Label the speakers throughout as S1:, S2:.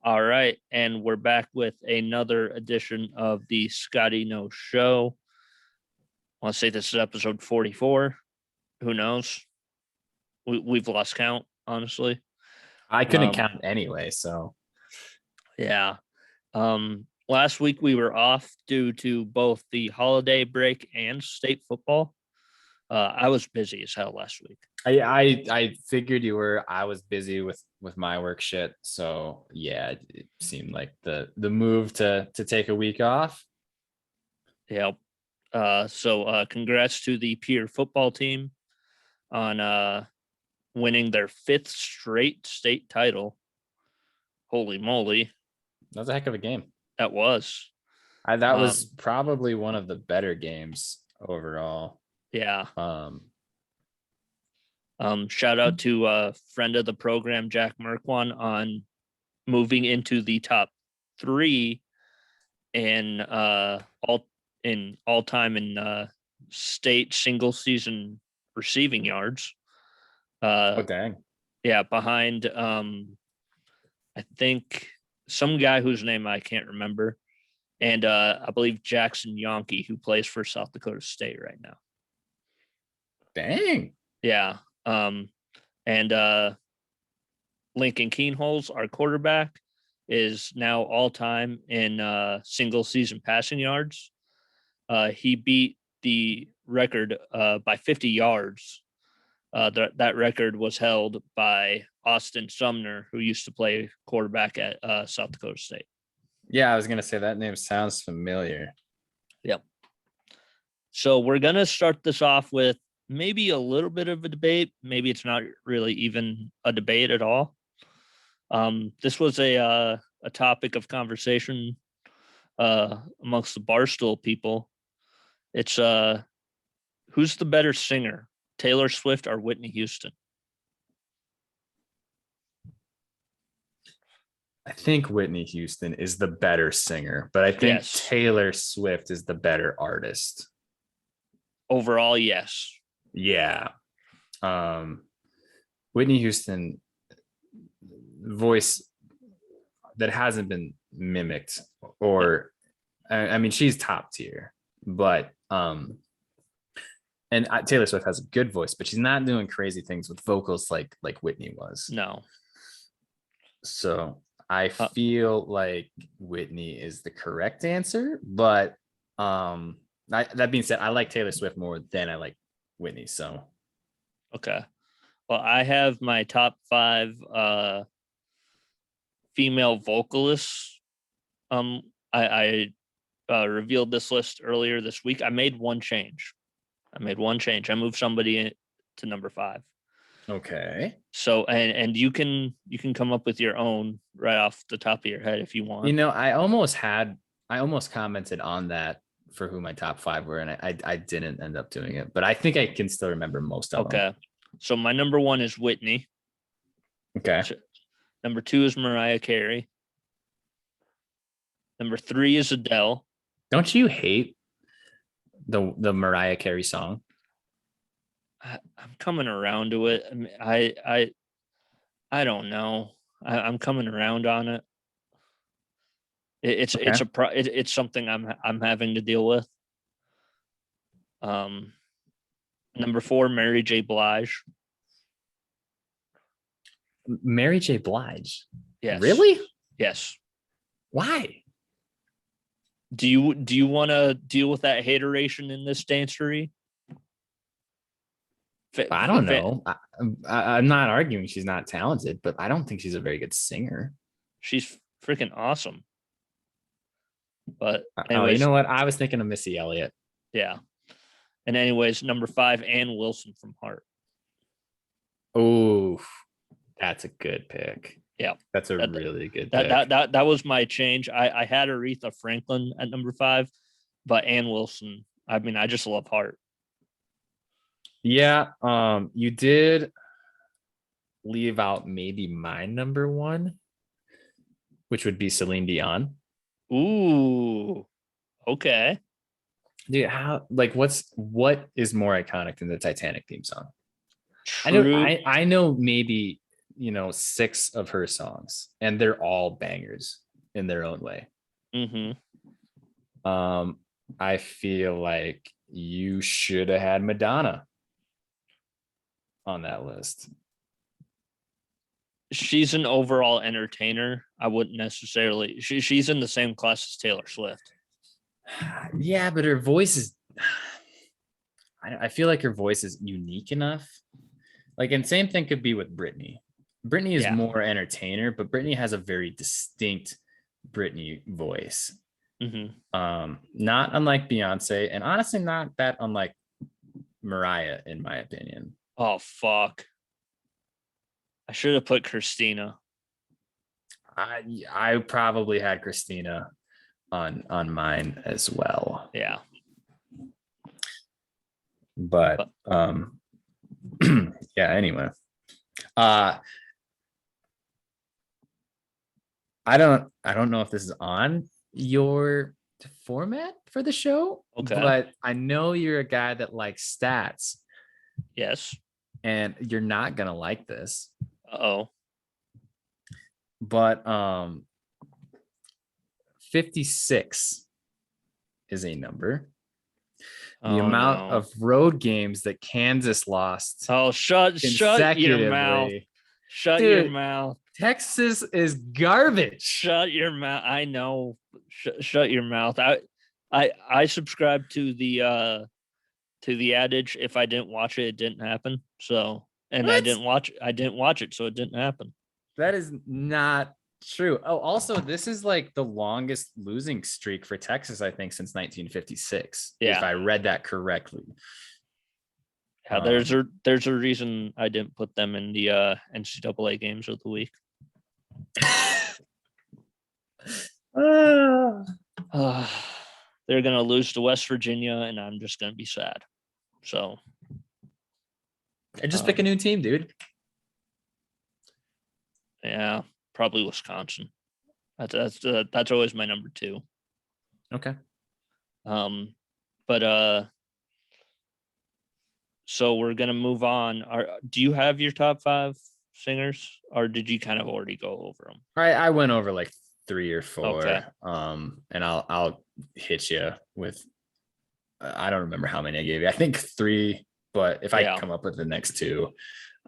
S1: All right, and we're back with another edition of the Scotty No Show. I want to say this is episode 44. Who knows? We've lost count, honestly.
S2: I couldn't count anyway, so
S1: yeah. Last week we were off due to both the holiday break and state football. I was busy as hell last week.
S2: I figured you were. I was busy with my work shit, so yeah, it seemed like the move to take a week off.
S1: Yep. So congrats to the Pier football team on winning their 5th straight state title. Holy moly.
S2: That was a heck of a game.
S1: That was.
S2: That was probably one of the better games overall.
S1: Yeah. Shout out to a friend of the program, Jack Merkwan, on moving into the top 3 in all time in state single season receiving yards.
S2: Oh dang.
S1: Yeah, behind I think some guy whose name I can't remember, and I believe Jackson Yonke, who plays for South Dakota State right now.
S2: Dang.
S1: Yeah. And Lincoln Keenholz, our quarterback, is now all time in single season passing yards. He beat the record by 50 yards. That record was held by Austin Sumner, who used to play quarterback at South Dakota State.
S2: Yeah, I was gonna say that name sounds familiar.
S1: Yep. So we're gonna start this off with maybe a little bit of a debate. Maybe it's not really even a debate at all. This was a topic of conversation amongst the Barstool people. It's who's the better singer, Taylor Swift or Whitney Houston?
S2: I think Whitney Houston is the better singer, but I think Taylor Swift is the better artist.
S1: Overall, yes.
S2: Yeah. Whitney Houston voice that hasn't been mimicked, or I mean, she's top tier, but and Taylor Swift has a good voice, but she's not doing crazy things with vocals like Whitney was.
S1: No.
S2: So I feel like Whitney is the correct answer, but that being said, I like Taylor Swift more than I like Whitney. So
S1: okay. Well, I have my top 5 female vocalists. I revealed this list earlier this week. I made one change. I moved somebody to number 5.
S2: Okay.
S1: So and you can come up with your own right off the top of your head if you want.
S2: You know, I almost commented on that for who my top 5 were, and I didn't end up doing it, but I think I can still remember most of them.
S1: Okay. So my number 1 is Whitney.
S2: Okay.
S1: Number 2 is Mariah Carey. Number 3 is Odell.
S2: Don't you hate the Mariah Carey song?
S1: I'm coming around to it. I don't know. I'm coming around on it. It's something I'm having to deal with. Number 4, Mary J. Blige.
S2: Mary J. Blige.
S1: Yes.
S2: Really?
S1: Yes.
S2: Why?
S1: Do you want to deal with that hateration in this dancery?
S2: I don't know. I'm not arguing she's not talented, but I don't think she's a very good singer.
S1: She's freaking awesome. But
S2: anyways, you know what? I was thinking of Missy Elliott.
S1: Yeah. And anyways, number 5, Ann Wilson from Heart.
S2: Oh, that's a good pick.
S1: Yeah.
S2: That's really good pick.
S1: That was my change. I had Aretha Franklin at number 5, but Ann Wilson, I mean, I just love Heart.
S2: Yeah, you did leave out maybe my number 1, which would be Celine Dion.
S1: Ooh, okay.
S2: Dude, what is more iconic than the Titanic theme song?
S1: True.
S2: I know maybe 6 of her songs, and they're all bangers in their own way. I feel like you should have had Madonna on that list.
S1: She's an overall entertainer. I wouldn't necessarily. She's in the same class as Taylor Swift.
S2: Yeah, but her voice is. I feel like her voice is unique enough. Like, and same thing could be with Britney. Britney is more entertainer, but Britney has a very distinct Britney voice. Not unlike Beyonce, and honestly, not that unlike Mariah, in my opinion.
S1: Oh fuck! I should have put Christina.
S2: I probably had Christina on mine as well.
S1: Yeah.
S2: But yeah, anyway. I don't know if this is on your format for the show, but I know you're a guy that likes stats.
S1: Yes.
S2: And you're not gonna like this. But 56 is a number. The amount of road games that Kansas lost.
S1: Oh, shut your mouth. Shut your mouth.
S2: Texas is garbage.
S1: Shut your mouth. I know. Shut your mouth. I subscribe to the adage, if I didn't watch it, it didn't happen. So, and what? I didn't watch it, so it didn't happen.
S2: That is not true. Oh, also, this is like the longest losing streak for Texas, I think, since 1956.
S1: Yeah.
S2: If I read that correctly.
S1: Yeah, there's a reason I didn't put them in the NCAA games of the week. They're gonna lose to West Virginia, and I'm just gonna be sad. So,
S2: and just pick a new team, dude.
S1: Yeah, probably Wisconsin. That's always my number 2.
S2: Okay.
S1: But so we're gonna move on. Do you have your top 5 singers, or did you kind of already go over them?
S2: I went over like 3 or 4.
S1: Okay.
S2: And I'll hit you with. I don't remember how many I gave you. I think 3, but if I come up with the next 2,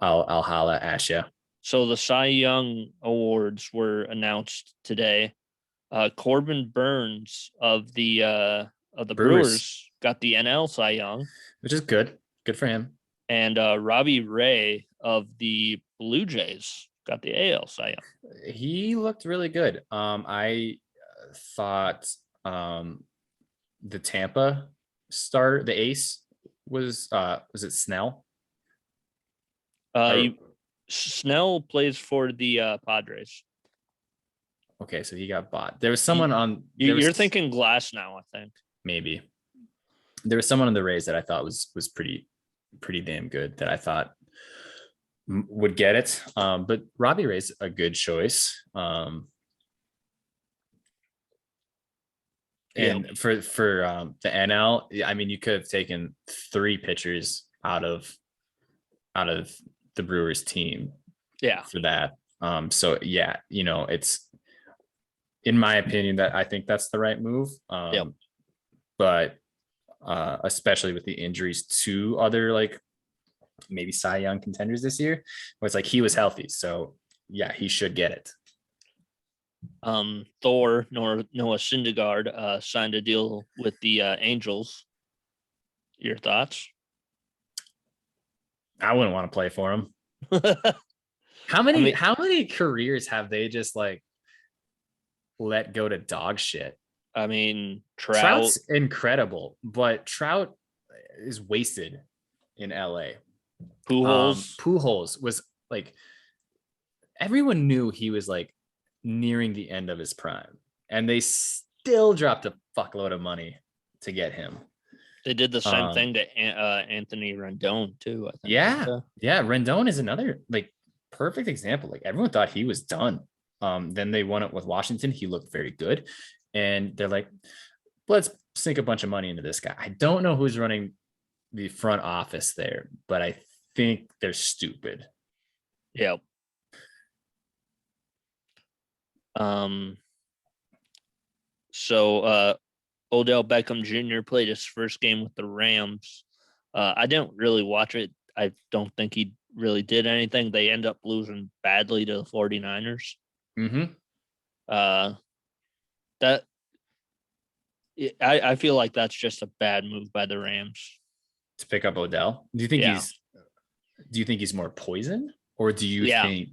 S2: I'll holla at you.
S1: So the Cy Young Awards were announced today. Corbin Burns of the Brewers got the NL Cy Young,
S2: which is good. Good for him.
S1: And Robbie Ray of the Blue Jays got the AL Cy Young.
S2: He looked really good. I thought the Tampa starter, the ace, was it Snell?
S1: Snell plays for the Padres.
S2: Okay, so he got bought. There was someone on.
S1: You're thinking Glass now, I think.
S2: Maybe there was someone on the Rays that I thought was pretty damn good, that I thought would get it. But Robbie Ray's a good choice. And for the NL, I mean, you could have taken 3 pitchers out of the Brewers team.
S1: Yeah.
S2: For that. So yeah, it's, in my opinion, that I think that's the right move. But especially with the injuries to other, like, maybe Cy Young contenders this year, where it's like he was healthy. So yeah, he should get it.
S1: Thor, Noah Syndergaard, signed a deal with the Angels. Your thoughts?
S2: I wouldn't want to play for him. How many careers have they just like let go to dog shit?
S1: I mean,
S2: Trout's incredible, but Trout is wasted in LA. Pujols was like, everyone knew he was like nearing the end of his prime, and they still dropped a fuckload of money to get him.
S1: They did the same thing to Anthony Rendon too, I think.
S2: Yeah. Rendon is another like perfect example. Like, everyone thought he was done. Then they won it with Washington. He looked very good, and they're like, let's sink a bunch of money into this guy. I don't know who's running the front office there, but I think they're stupid.
S1: Yeah. So Odell Beckham Jr. played his first game with the Rams. I didn't really watch it. I don't think he really did anything. They end up losing badly to the 49ers.
S2: Mm-hmm.
S1: That I feel like that's just a bad move by the Rams.
S2: To pick up Odell. Do you think he's more poison, or do you think?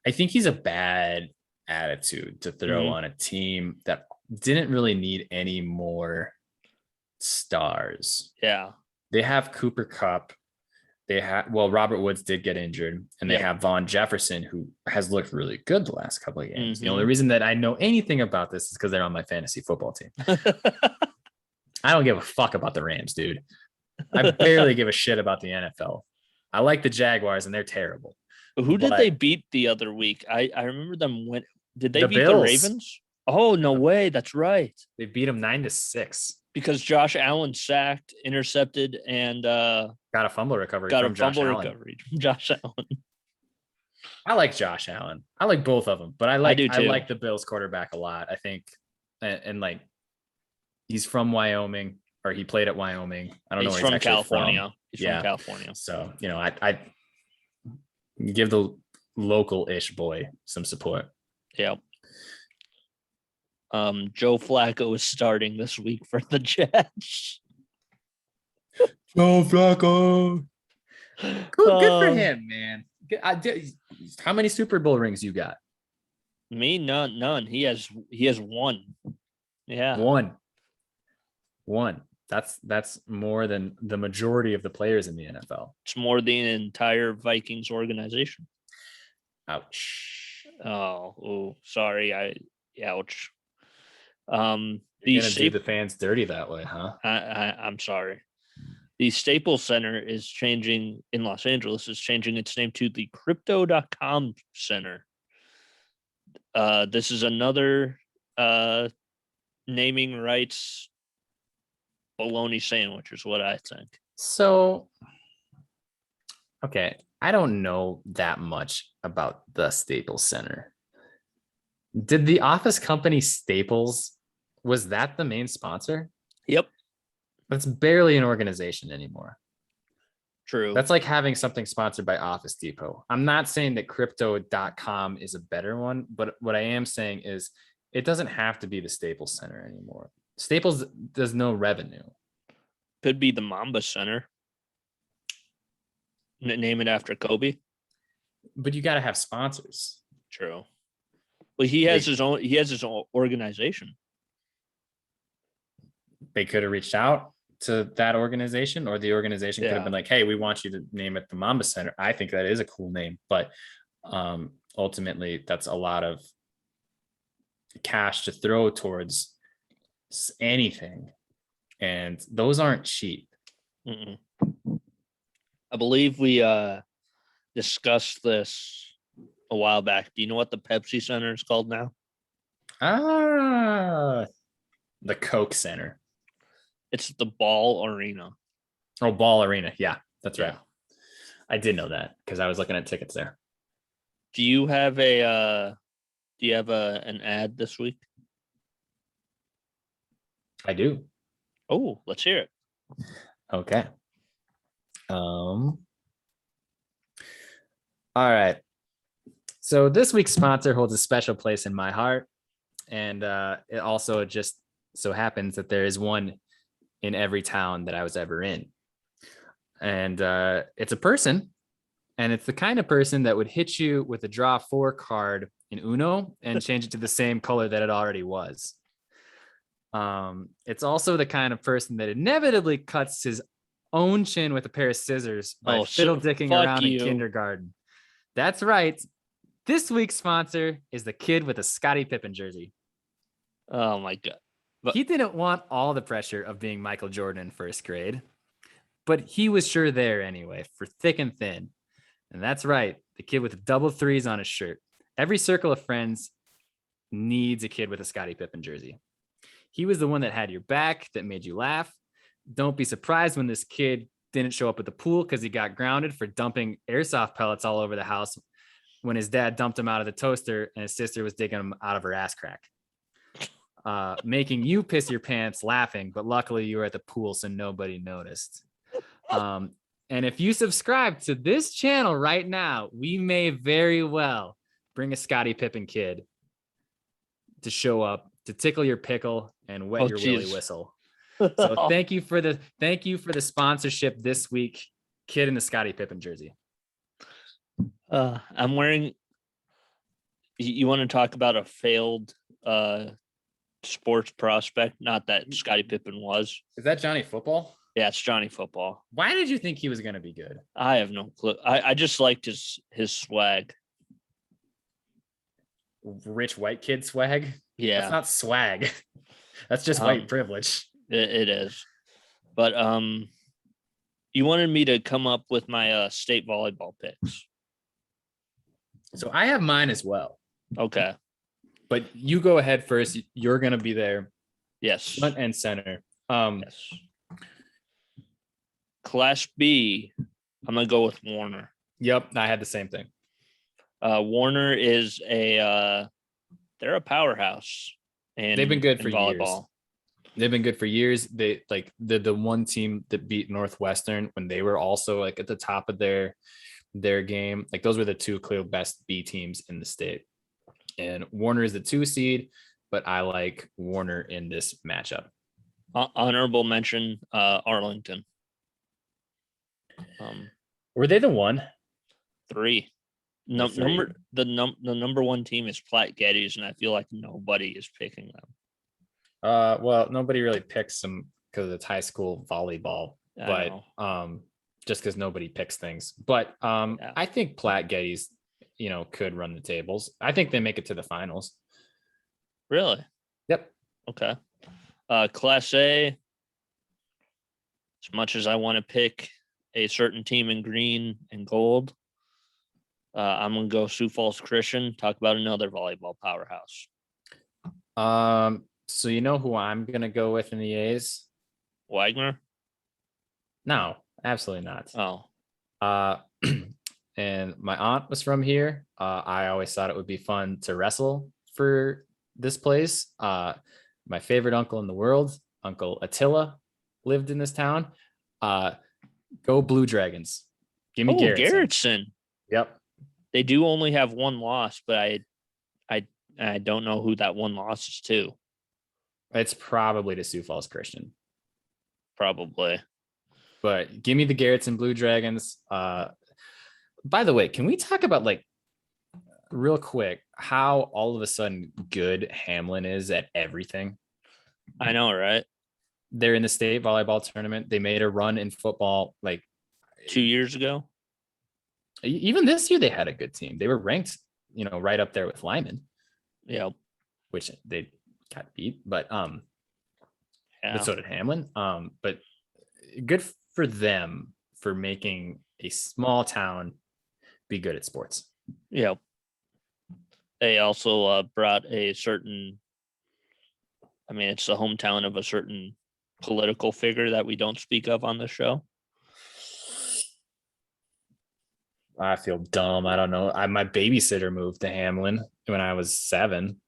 S2: I think he's a bad attitude to throw on a team that didn't really need any more stars.
S1: Yeah.
S2: They have Cooper Kupp. They have, Robert Woods did get injured, and they have Von Jefferson, who has looked really good the last couple of games. The only reason that I know anything about this is because they're on my fantasy football team. I don't give a fuck about the Rams, dude. I barely give a shit about the NFL. I like the Jaguars, and they're terrible.
S1: Who did they beat the other week? I remember them win. Did they beat
S2: Bills.
S1: the Ravens? Oh, no way. That's right.
S2: They beat them 9-6.
S1: Because Josh Allen sacked, intercepted, and
S2: got a fumble recovery from Josh Allen. I like Josh Allen. I like both of them, but I like the Bills quarterback a lot. I think, and like, he's from Wyoming, or he played at Wyoming. I don't know where he's actually
S1: California.
S2: from.
S1: He's from California.
S2: So, I give the local-ish boy some support.
S1: Yeah. Joe Flacco is starting this week for the Jets.
S2: Joe Flacco. Good for him, man. How many Super Bowl rings you got?
S1: Me, none. He has one. Yeah.
S2: One. That's more than the majority of the players in the NFL.
S1: It's more than the entire Vikings organization.
S2: Ouch.
S1: Oh, sorry. Ouch.
S2: You're gonna do the fans dirty that way, huh?
S1: I'm sorry. The Staples Center is changing in Los Angeles. Is changing its name to the Crypto.com Center. This is another naming rights bologna sandwich, is what I think.
S2: So, okay, I don't know that much about the Staples Center. Did the office company Staples, was that the main sponsor?
S1: Yep.
S2: That's barely an organization anymore.
S1: True.
S2: That's like having something sponsored by Office Depot. I'm not saying that crypto.com is a better one, but what I am saying is it doesn't have to be the Staples Center anymore. Staples does no revenue.
S1: Could be the Mamba Center. Name it after Kobe.
S2: But you got to have sponsors.
S1: True. Well, he has his own organization.
S2: They could have reached out to that organization, or the organization could have been like, hey, we want you to name it the Mamba Center. I think that is a cool name, but ultimately that's a lot of cash to throw towards anything, and those aren't cheap.
S1: Mm-mm. I believe we discussed this a while back. Do you know what the Pepsi Center is called now?
S2: The Coke Center.
S1: It's the Ball Arena.
S2: Oh, Ball Arena. Yeah, that's right. I did know that because I was looking at tickets there.
S1: Do you have an ad this week?
S2: I do.
S1: Oh, let's hear it.
S2: Okay. All right. So this week's sponsor holds a special place in my heart. And it also just so happens that there is one in every town that I was ever in. And it's a person. And it's the kind of person that would hit you with a draw 4 card in Uno and change it to the same color that it already was. It's also the kind of person that inevitably cuts his own chin with a pair of scissors by fiddle-dicking around in kindergarten. That's right. This week's sponsor is the kid with a Scotty Pippen jersey.
S1: Oh my God.
S2: He didn't want all the pressure of being Michael Jordan in first grade, but he was sure there anyway, for thick and thin. And that's right. The kid with double threes on his shirt. Every circle of friends needs a kid with a Scotty Pippen jersey. He was the one that had your back, that made you laugh. Don't be surprised when this kid didn't show up at the pool because he got grounded for dumping airsoft pellets all over the house when his dad dumped him out of the toaster and his sister was digging him out of her ass crack. Making you piss your pants laughing, but luckily you were at the pool, so nobody noticed. And if you subscribe to this channel right now, we may very well bring a Scottie Pippen kid to show up to tickle your pickle and wet your willy whistle. So thank you for the sponsorship this week, kid in the Scottie Pippen jersey.
S1: I'm wearing. You want to talk about a failed sports prospect? Not that Scottie Pippen was.
S2: Is that Johnny Football?
S1: Yeah, it's Johnny Football.
S2: Why did you think he was going to be good?
S1: I have no clue. I just liked his swag.
S2: Rich white kid swag?
S1: Yeah.
S2: That's not swag. That's just white privilege.
S1: It is. But you wanted me to come up with my state volleyball picks.
S2: So I have mine as well.
S1: Okay.
S2: But you go ahead first. You're going to be there.
S1: Yes.
S2: Front and center.
S1: Yes. Class B, I'm going to go with Warner.
S2: Yep. I had the same thing.
S1: Warner is they're a powerhouse. And
S2: they've been good for
S1: volleyball.
S2: Years. They've been good for years. They like the one team that beat Northwestern when they were also like at the top of their game. Like those were the two clear best B teams in the state. And Warner is the 2 seed, but I like Warner in this matchup.
S1: Honorable mention, Arlington.
S2: Were they the 1?
S1: 3. The number 1 team is Platte Geddes, and I feel like nobody is picking them.
S2: Well, nobody really picks them because it's high school volleyball, but just because nobody picks things. But I think Platte Geddes, could run the tables. I think they make it to the finals.
S1: Really?
S2: Yep.
S1: Okay. Class A. As much as I want to pick a certain team in green and gold, I'm gonna go Sioux Falls Christian. Talk about another volleyball powerhouse.
S2: So you know who I'm gonna go with in the A's?
S1: Wagner?
S2: No, absolutely not.
S1: Oh.
S2: And my aunt was from here. I always thought it would be fun to wrestle for this place. My favorite uncle in the world, Uncle Attila, lived in this town. Go Blue Dragons. Give me
S1: Garrettson.
S2: Yep.
S1: They do only have 1 loss, but I don't know who that 1 loss is to.
S2: It's probably to Sioux Falls Christian.
S1: Probably.
S2: But give me the Garrettson Blue Dragons. By the way, can we talk about real quick how all of a sudden good Hamlin is at everything?
S1: I know, right?
S2: They're in the state volleyball tournament. They made a run in football
S1: 2 years ago.
S2: Even this year, they had a good team. They were ranked, right up there with Lyman.
S1: Yeah.
S2: Which they got beat, but
S1: but
S2: so did Hamlin. But good for them for making a small town be good at sports.
S1: Yeah. They also brought a certain, it's the hometown of a certain political figure that we don't speak of on the show.
S2: I feel dumb. I don't know. My babysitter moved to Hamlin when I was 7.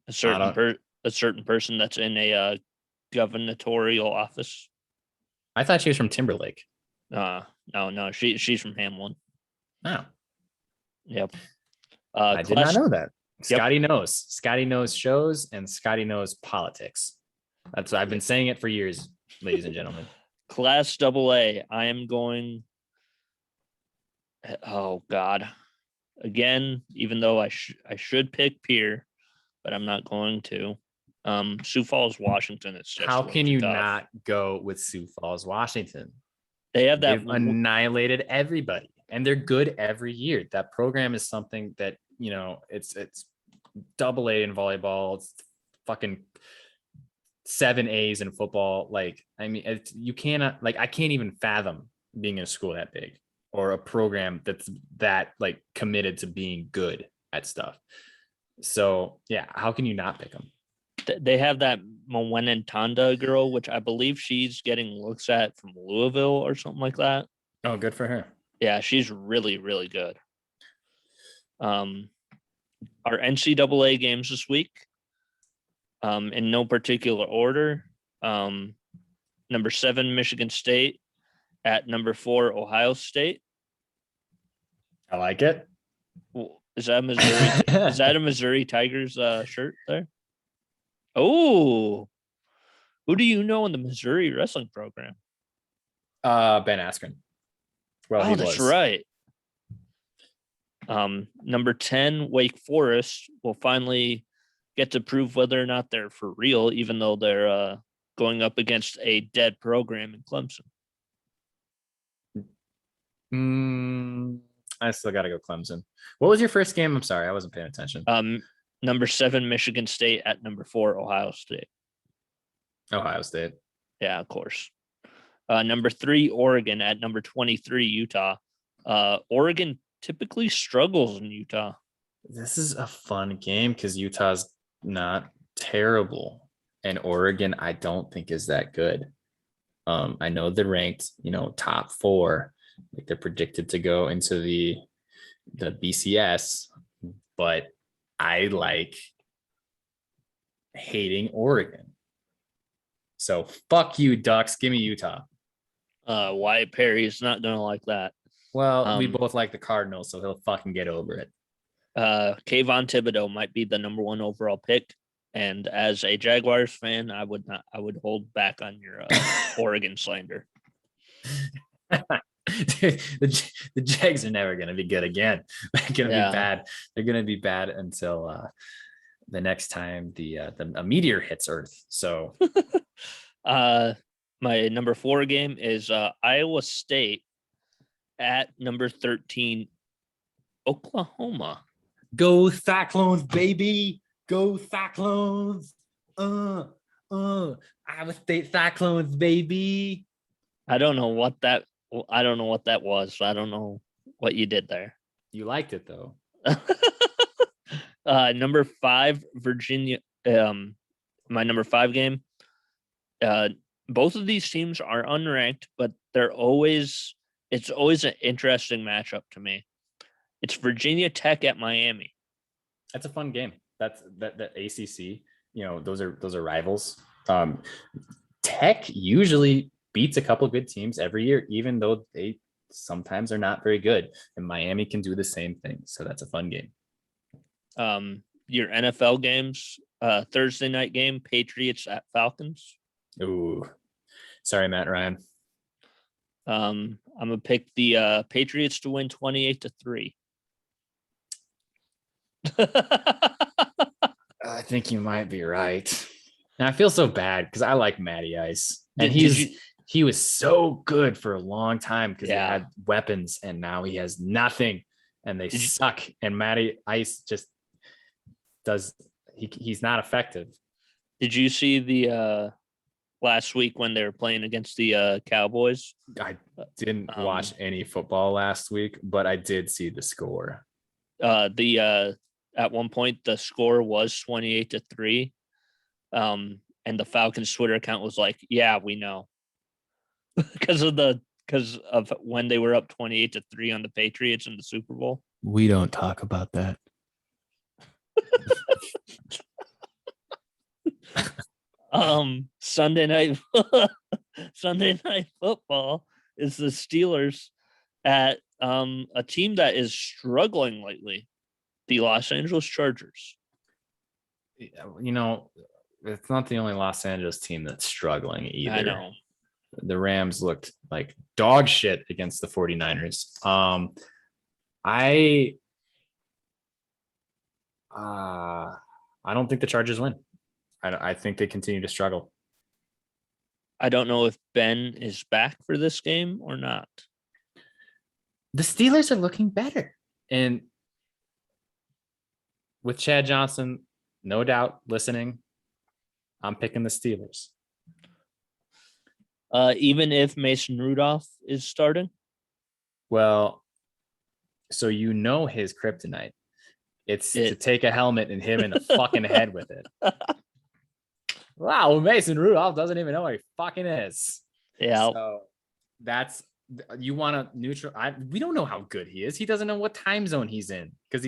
S1: A certain person that's in a gubernatorial office.
S2: I thought she was from Timberlake.
S1: No. She's from Hamlin.
S2: Oh.
S1: Yep.
S2: I did not know that.
S1: Yep.
S2: Scotty knows. Scotty knows shows and Scotty knows politics. That's I've been saying it for years, ladies and gentlemen.
S1: Class AA. I am going. Oh God. Again, even though I should pick Pierre, but I'm not going to. Sioux Falls, Washington. It's just
S2: how can you
S1: tough.
S2: not go with Sioux Falls, Washington?
S1: They have that.
S2: They've annihilated everybody, and they're good every year. That program is something that it's AA in volleyball. It's fucking 7 A's in football. You cannot. I can't even fathom being in a school that big or a program that's that committed to being good at stuff. So yeah, how can you not pick them?
S1: They have that Mwenentanda girl, which I believe she's getting looks at from Louisville or something like that.
S2: Oh, good for her.
S1: Yeah, she's really, really good. Our NCAA games this week, in no particular order. Number 7, Michigan State at number 4, Ohio State.
S2: I like it.
S1: Is that Missouri? Is that a Missouri Tigers shirt there? Oh, who do you know in the Missouri wrestling program?
S2: Ben Askren. Well, he
S1: that's
S2: was.
S1: right. Number 10, Wake Forest will finally get to prove whether or not they're for real, even though they're going up against a dead program in Clemson.
S2: I still got to go Clemson. What was your first game? I'm sorry, I wasn't paying attention.
S1: Number 7, Michigan State at number 4, Ohio State.
S2: Ohio State.
S1: Yeah, of course. Number 3, Oregon at number 23, Utah. Oregon typically struggles in Utah.
S2: This is a fun game because Utah's not terrible, and Oregon I don't think is that good. I know they're ranked, top 4. Like they're predicted to go into the BCS, but I like hating Oregon. So fuck you, Ducks. Give me Utah.
S1: Wyatt Perry is not going to like that.
S2: Well, we both like the Cardinals, so he'll fucking get over it.
S1: Kayvon Thibodeau might be the number 1 overall pick. And as a Jaguars fan, I would hold back on your Oregon slander.
S2: The Jags are never going to be good again. They're going to be bad. They're going to be bad until the next time a meteor hits Earth. So,
S1: my number 4 game is Iowa State at number 13, Oklahoma.
S2: Go Cyclones, baby! Go Cyclones! Iowa State Cyclones, baby!
S1: I don't know what that was. I don't know what you did there.
S2: You liked it though.
S1: Number 5, Virginia. My number 5 game. Both of these teams are unranked, but it's always an interesting matchup to me. It's Virginia Tech at Miami.
S2: That's a fun game. That ACC. Those are rivals. Tech usually beats a couple good teams every year, even though they sometimes are not very good. And Miami can do the same thing. So that's a fun game.
S1: Your NFL games, Thursday night game, Patriots at Falcons.
S2: Ooh, sorry, Matt Ryan.
S1: I'm gonna pick the Patriots to win 28-3.
S2: I think you might be right. And I feel so bad because I like Matty Ice, and he was so good for a long time because he had weapons, and now he has nothing, and they suck. And Matty Ice just he's not effective.
S1: Did you see the last week when they were playing against the Cowboys?
S2: I didn't watch any football last week, but I did see the score. At
S1: one point the score was 28-3. And the Falcons Twitter account was like, yeah, we know. because of when they were up 28-3 on the Patriots in the Super Bowl.
S2: We don't talk about that.
S1: Sunday night football is the Steelers at a team that is struggling lately, the Los Angeles Chargers.
S2: It's not the only Los Angeles team that's struggling either.
S1: I know.
S2: The Rams looked like dog shit against the 49ers. I don't think the Chargers win. I think they continue to struggle.
S1: I don't know if Ben is back for this game or not.
S2: The Steelers are looking better. And with Chad Johnson, no doubt listening, I'm picking the Steelers.
S1: Even if Mason Rudolph is starting?
S2: Well, so his kryptonite. It's to take a helmet and hit him in the fucking head with it. Wow, Mason Rudolph doesn't even know what he fucking is.
S1: Yeah.
S2: So you want to neutral. We don't know how good he is. He doesn't know what time zone he's in because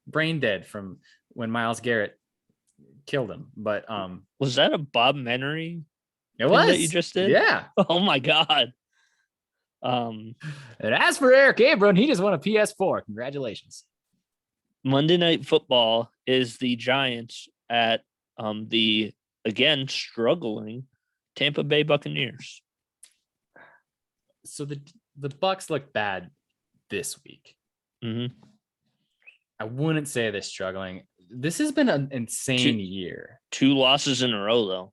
S2: brain dead from when Myles Garrett killed him. But
S1: Was that a Bob Menery
S2: it
S1: thing
S2: was
S1: that you just did?
S2: Yeah.
S1: Oh my God.
S2: And as for Eric Abram, he just won a PS4. Congratulations.
S1: Monday Night Football is the Giants at the again struggling Tampa Bay Buccaneers.
S2: So the Bucks look bad this week.
S1: Mm-hmm.
S2: I wouldn't say they're struggling. This has been an insane year.
S1: 2 losses in a row, though.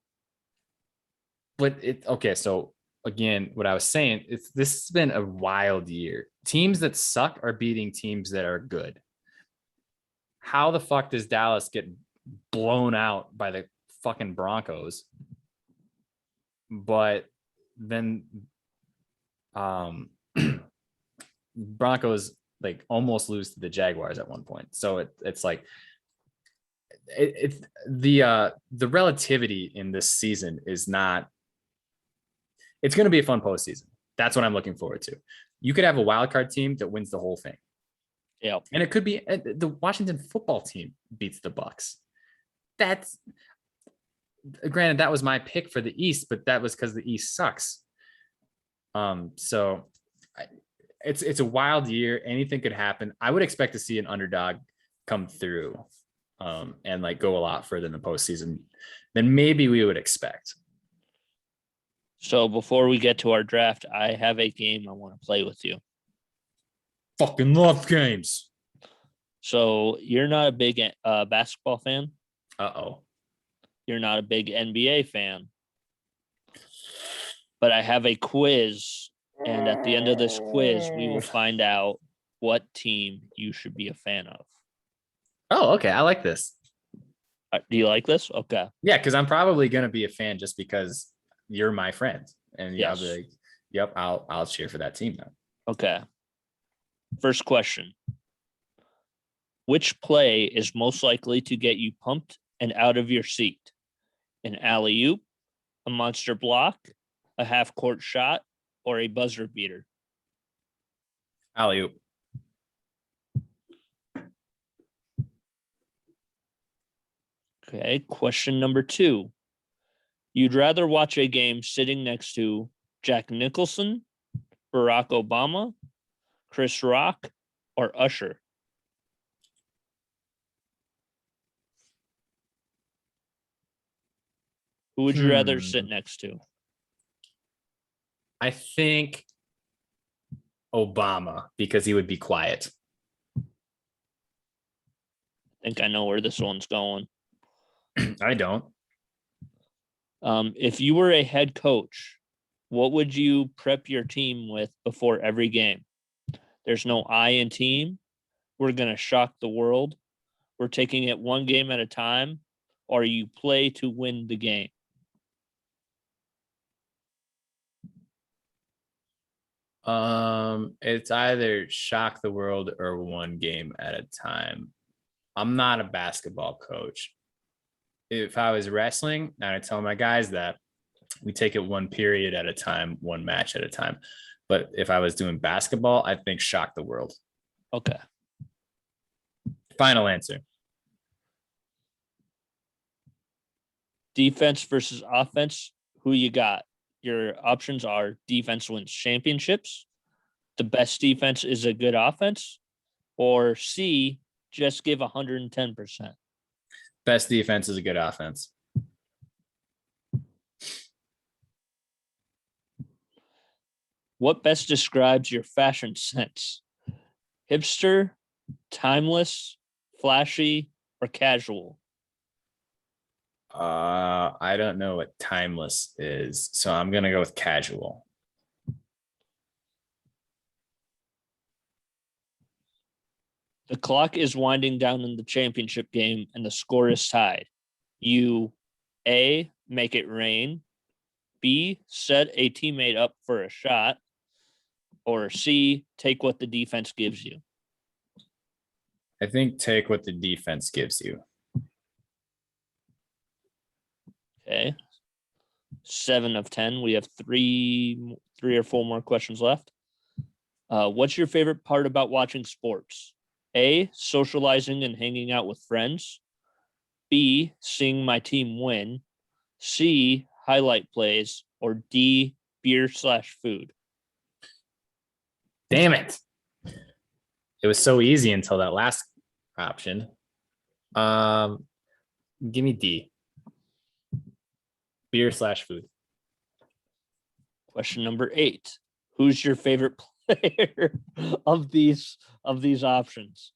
S2: But okay. So again, what I was saying is this has been a wild year. Teams that suck are beating teams that are good. How the fuck does Dallas get blown out by the fucking Broncos? But then Broncos like almost lose to the Jaguars at one point. So it's like it's the relativity in this season is not. It's going to be a fun postseason. That's what I'm looking forward to. You could have a wild card team that wins the whole thing.
S1: Yeah,
S2: and it could be the Washington football team beats the Bucks. That's granted that was my pick for the East, but that was because the East sucks. So it's a wild year. Anything could happen. I would expect to see an underdog come through and like go a lot further in the postseason than maybe we would expect.
S1: So before we get to our draft, I have a game I want to play with you.
S2: Fucking love games.
S1: So you're not a big basketball fan?
S2: Uh-oh.
S1: You're not a big NBA fan. But I have a quiz, and at the end of this quiz, we will find out what team you should be a fan of.
S2: Oh, okay. I like this.
S1: Do you like this? Okay.
S2: Yeah, because I'm probably going to be a fan just because you're my friend. And
S1: yes.
S2: I'll be like, yep, I'll cheer for that team now.
S1: Okay. First question. Which play is most likely to get you pumped and out of your seat? An alley-oop, a monster block, a half-court shot, or a buzzer beater?
S2: Alley-oop.
S1: Okay, question number 2. You'd rather watch a game sitting next to Jack Nicholson, Barack Obama, Chris Rock, or Usher? Who would you rather sit next to?
S2: I think Obama, because he would be quiet.
S1: I think I know where this one's going.
S2: I don't.
S1: If you were a head coach, what would you prep your team with before every game? There's no I in team. We're going to shock the world. We're taking it one game at a time, or you play to win the game.
S2: It's either shock the world or one game at a time. I'm not a basketball coach. If I was wrestling, I'd tell my guys that we take it one period at a time, one match at a time. But if I was doing basketball, I think shock the world.
S1: Okay.
S2: Final answer.
S1: Defense versus offense. Who you got? Your options are defense wins championships, the best defense is a good offense, or C, just give 110%.
S2: Best defense is a good offense.
S1: What best describes your fashion sense? Hipster, timeless, flashy, or casual?
S2: I don't know what timeless is, so I'm gonna go with casual.
S1: The clock is winding down in the championship game and the score is tied. You A, make it rain, B, set a teammate up for a shot, or C, take what the defense gives you.
S2: I think take what the defense gives you.
S1: Okay. 7 of 10. We have three or four more questions left. What's your favorite part about watching sports? A, socializing and hanging out with friends. B, seeing my team win. C, highlight plays. Or D, beer/food.
S2: Damn it. It was so easy until that last option. Give me D. Beer/food.
S1: Question number 8. Who's your favorite player of these options?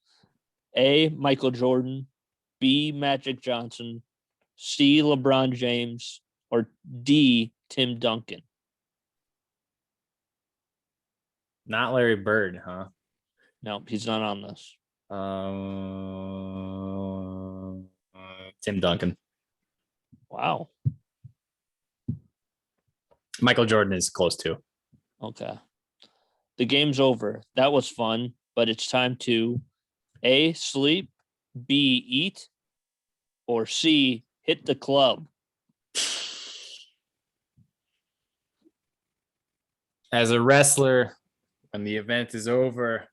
S1: A, Michael Jordan. B, Magic Johnson. C, LeBron James. Or D, Tim Duncan.
S2: Not Larry Bird, huh?
S1: No, he's not on this.
S2: Tim Duncan.
S1: Wow.
S2: Michael Jordan is close too.
S1: Okay. The game's over. That was fun, but it's time to A, sleep, B, eat, or C, hit the club.
S2: As a wrestler, when the event is over,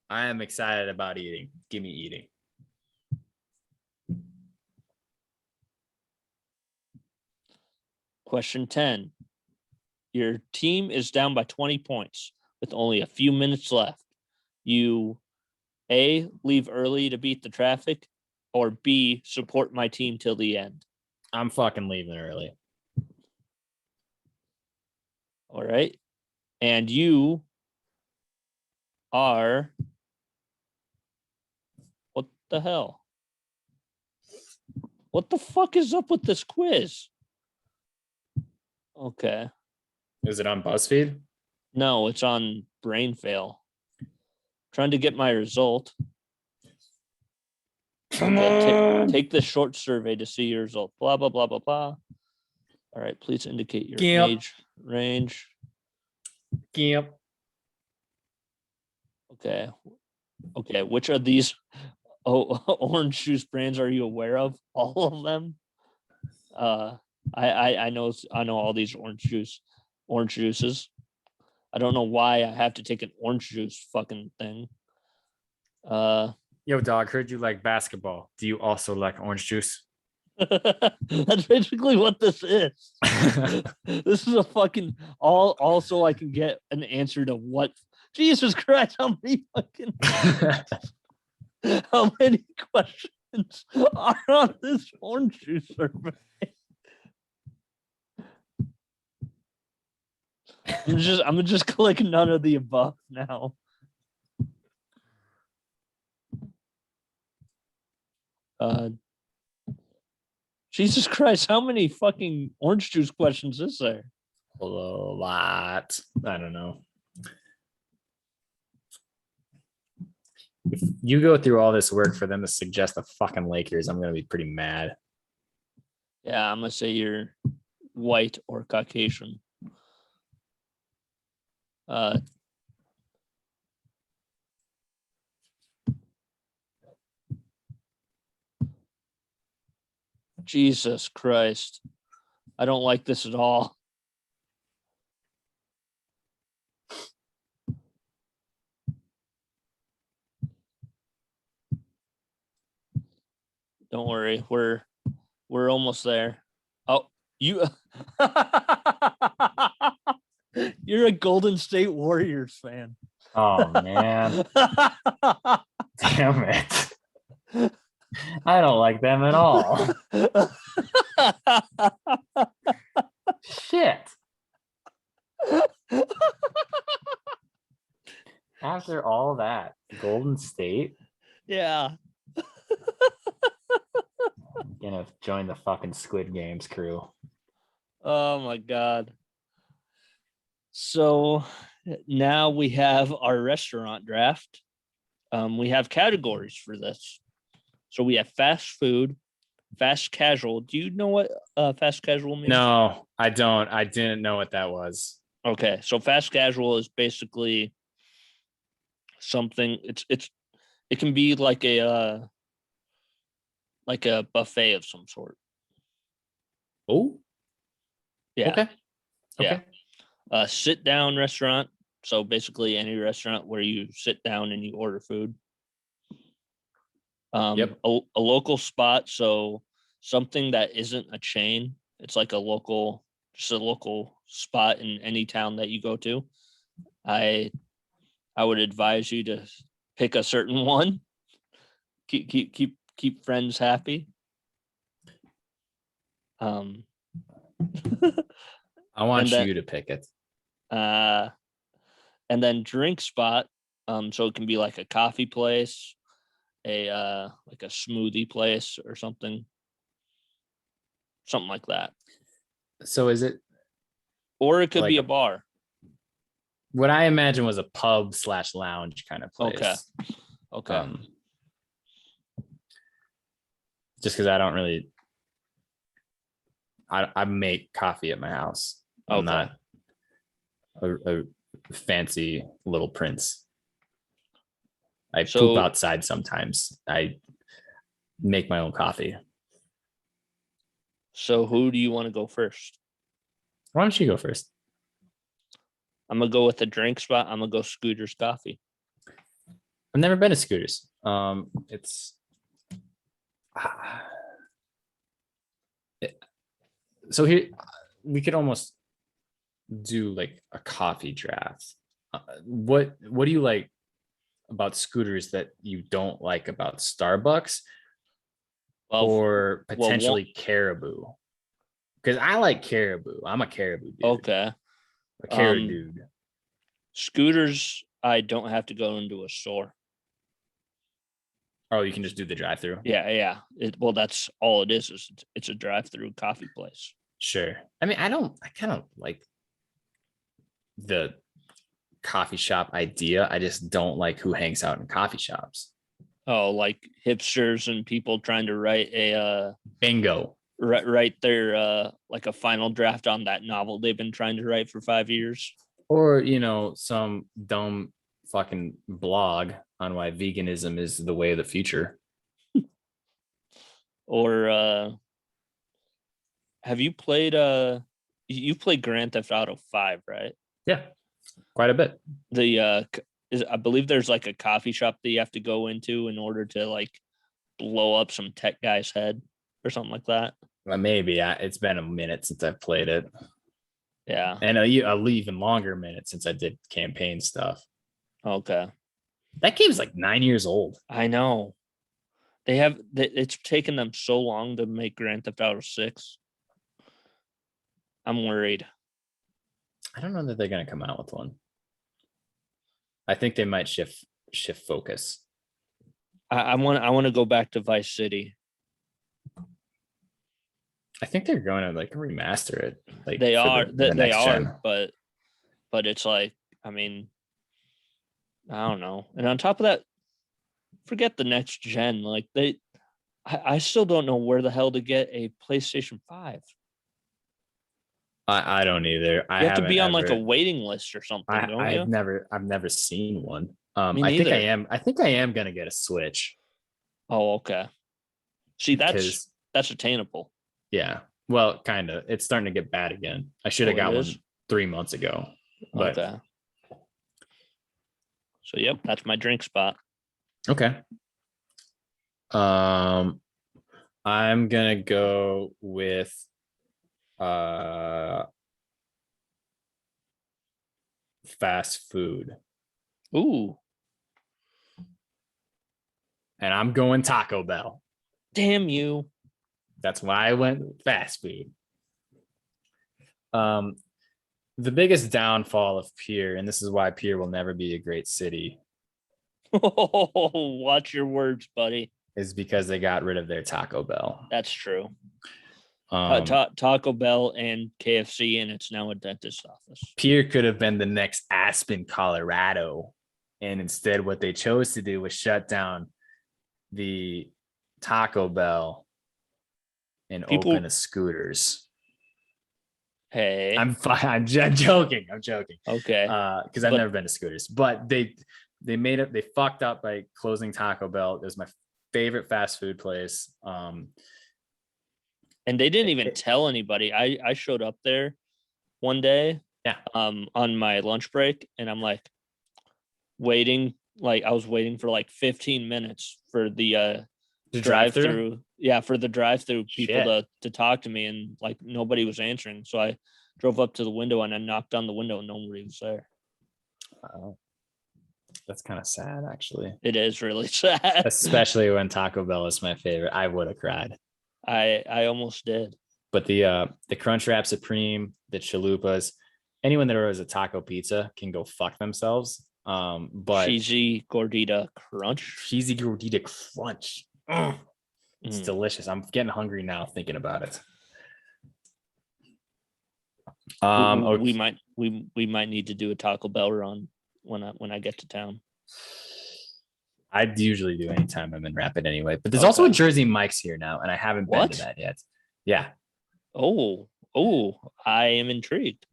S2: I am excited about eating. Give me eating.
S1: Question 10. Your team is down by 20 points with only a few minutes left. You A, leave early to beat the traffic, or B, support my team till the end.
S2: I'm fucking leaving early.
S1: All right. And you are, what the hell? What the fuck is up with this quiz? Okay.
S2: Is it on BuzzFeed?
S1: No, it's on Brain Fail. Trying to get my result.
S2: Come on.
S1: Take this short survey to see your result. Blah, blah, blah, blah, blah. All right. Please indicate your age range.
S2: Yep.
S1: Okay. Okay. Which of these orange juice brands are you aware of? All of them? I know all these orange juices. I don't know why I have to take an orange juice fucking thing.
S2: Yo, dog, heard you like basketball. Do you also like orange juice?
S1: That's basically what this is. This is a fucking also I can get an answer to what. Jesus Christ, how many questions are on this orange juice survey? I'm just click none of the above now. Jesus Christ, how many fucking orange juice questions is there?
S2: A lot. I don't know. If you go through all this work for them to suggest the fucking Lakers, I'm gonna be pretty mad.
S1: Yeah, I'm gonna say you're white or Caucasian. Jesus Christ. I don't like this at all. Don't worry. We're almost there. Oh, you you're a Golden State Warriors fan.
S2: Oh man. Damn it. I don't like them at all. Shit. After all that, Golden State?
S1: Yeah.
S2: I'm gonna join the fucking Squid Games crew.
S1: Oh my God. So now we have our restaurant draft. We have categories for this. So we have fast food, fast casual. Do you know what fast casual means?
S2: No, I don't. I didn't know what that was.
S1: Okay, so fast casual is basically something. It can be like a buffet of some sort.
S2: Oh,
S1: Yeah.
S2: Okay.
S1: Yeah. Sit down restaurant. So basically any restaurant where you sit down and you order food.
S2: Yep.
S1: A local spot, so something that isn't a chain. It's like just a local spot in any town that you go to. I would advise you to pick a certain one. Keep friends happy.
S2: I want
S1: and then
S2: you to pick it.
S1: and then drink spot. So it can be like a coffee place, like a smoothie place or something like that.
S2: So is it
S1: Or it could
S2: like
S1: be a bar.
S2: what I imagine was a pub / lounge kind of place?
S1: Okay.
S2: Just because I don't really, I make coffee at my house. I'm not a fancy little prince. I poop outside sometimes. I make my own coffee.
S1: So who do you want to go first?
S2: Why don't you go first?
S1: I'm gonna go with the drink spot. I'm gonna go Scooter's Coffee.
S2: I've never been to Scooters. So here we could almost do like a coffee draft. What do you like about Scooters that you don't like about Starbucks or potentially Caribou? Because I like Caribou. I'm a Caribou dude.
S1: Okay.
S2: A Caribou dude.
S1: Scooters, I don't have to go into a store.
S2: Oh, you can just do the drive-through.
S1: Yeah. Well, that's all it is it's a drive-through coffee place.
S2: Sure. I mean, I kind of like the coffee shop idea. I just don't like who hangs out in coffee shops.
S1: Oh, like hipsters and people trying to write a
S2: bingo.
S1: Write their like a final draft on that novel they've been trying to write for 5 years.
S2: Or, some dumb fucking blog on why veganism is the way of the future.
S1: Or have you played you played Grand Theft Auto 5, right?
S2: Yeah, quite a bit.
S1: I believe there's like a coffee shop that you have to go into in order to like blow up some tech guy's head or something like that.
S2: Well, maybe it's been a minute since I've played it.
S1: Yeah,
S2: and a even longer minute since I did campaign stuff.
S1: Okay,
S2: that game's like 9 years old.
S1: I know. It's taken them so long to make Grand Theft Auto 6. I'm worried.
S2: I don't know that they're going to come out with one. I think they might shift focus.
S1: I want to go back to Vice City.
S2: I think they're going to like remaster it. Like
S1: they are,
S2: gen.
S1: but it's like, I mean, I don't know. And on top of that, forget the next gen. Like I still don't know where the hell to get a PlayStation 5.
S2: I don't either.
S1: You have to be on like a waiting list or something.
S2: I've never seen one.
S1: Me neither.
S2: I think I am gonna get a Switch.
S1: Oh, okay. See, that's attainable.
S2: Yeah. Well, kind of. It's starting to get bad again. I should have got one 3 months ago. But
S1: okay. So yep, that's my drink spot.
S2: Okay. I'm gonna go with fast food.
S1: Ooh.
S2: And I'm going Taco Bell.
S1: Damn you.
S2: That's why I went fast food. The biggest downfall of Pierre, and this is why Pierre will never be a great city.
S1: Oh, watch your words, buddy.
S2: Is because they got rid of their Taco Bell.
S1: That's true. Taco Bell and KFC, and it's now a dentist office.
S2: Pierre could have been the next Aspen, Colorado. And instead, what they chose to do was shut down the Taco Bell and open a Scooters.
S1: Hey,
S2: I'm fine. I'm joking.
S1: Okay.
S2: Because I've never been to Scooters, but they fucked up by closing Taco Bell. It was my favorite fast food place.
S1: And they didn't even tell anybody. I showed up there one day.
S2: Yeah.
S1: On my lunch break, and I'm like waiting. Like I was waiting for like 15 minutes for the
S2: The
S1: drive-through. Yeah, for the drive-through people
S2: Shit.
S1: to talk to me, and like nobody was answering. So I drove up to the window and I knocked on the window and nobody was there.
S2: Wow. That's kind of sad, actually.
S1: It is really sad.
S2: Especially when Taco Bell is my favorite. I would have cried.
S1: I almost did.
S2: But the Crunchwrap Supreme, the Chalupas, anyone that orders a taco pizza can go fuck themselves. But
S1: Cheesy gordita crunch.
S2: cheesy gordita crunch. It's
S1: Mm.
S2: delicious. I'm getting hungry now thinking about it.
S1: We might need to do a Taco Bell run when I get to town.
S2: I usually do anytime I'm in Rapid anyway. But there's also a Jersey Mike's here now, and I haven't been to that yet. Yeah.
S1: Oh, I am intrigued.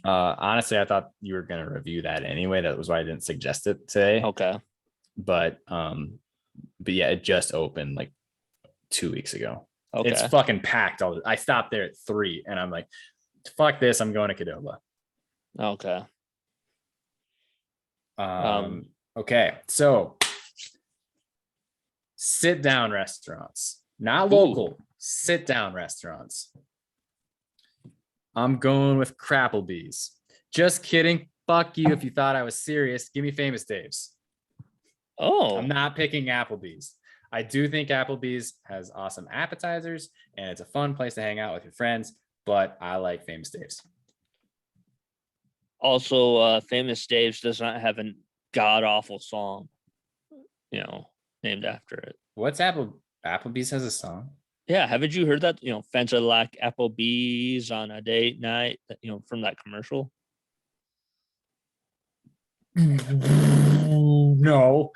S2: Honestly, I thought you were gonna review that anyway. That was why I didn't suggest it today.
S1: Okay.
S2: But yeah, it just opened like 2 weeks ago.
S1: Okay.
S2: It's fucking packed. I stopped there at 3 and I'm like, fuck this. I'm going to Qdoba.
S1: Okay.
S2: Okay. So sit down restaurants, not local, sit down restaurants. I'm going with Crapplebee's. Just kidding. Fuck you. If you thought I was serious, give me Famous Dave's.
S1: Oh,
S2: I'm not picking Applebee's. I do think Applebee's has awesome appetizers and it's a fun place to hang out with your friends, but I like Famous Dave's.
S1: Also, Famous Dave's does not have a god awful song, named after it.
S2: What's Applebee's has a song?
S1: Yeah, haven't you heard that? Fencer like Applebee's on a date night. From that commercial.
S2: No.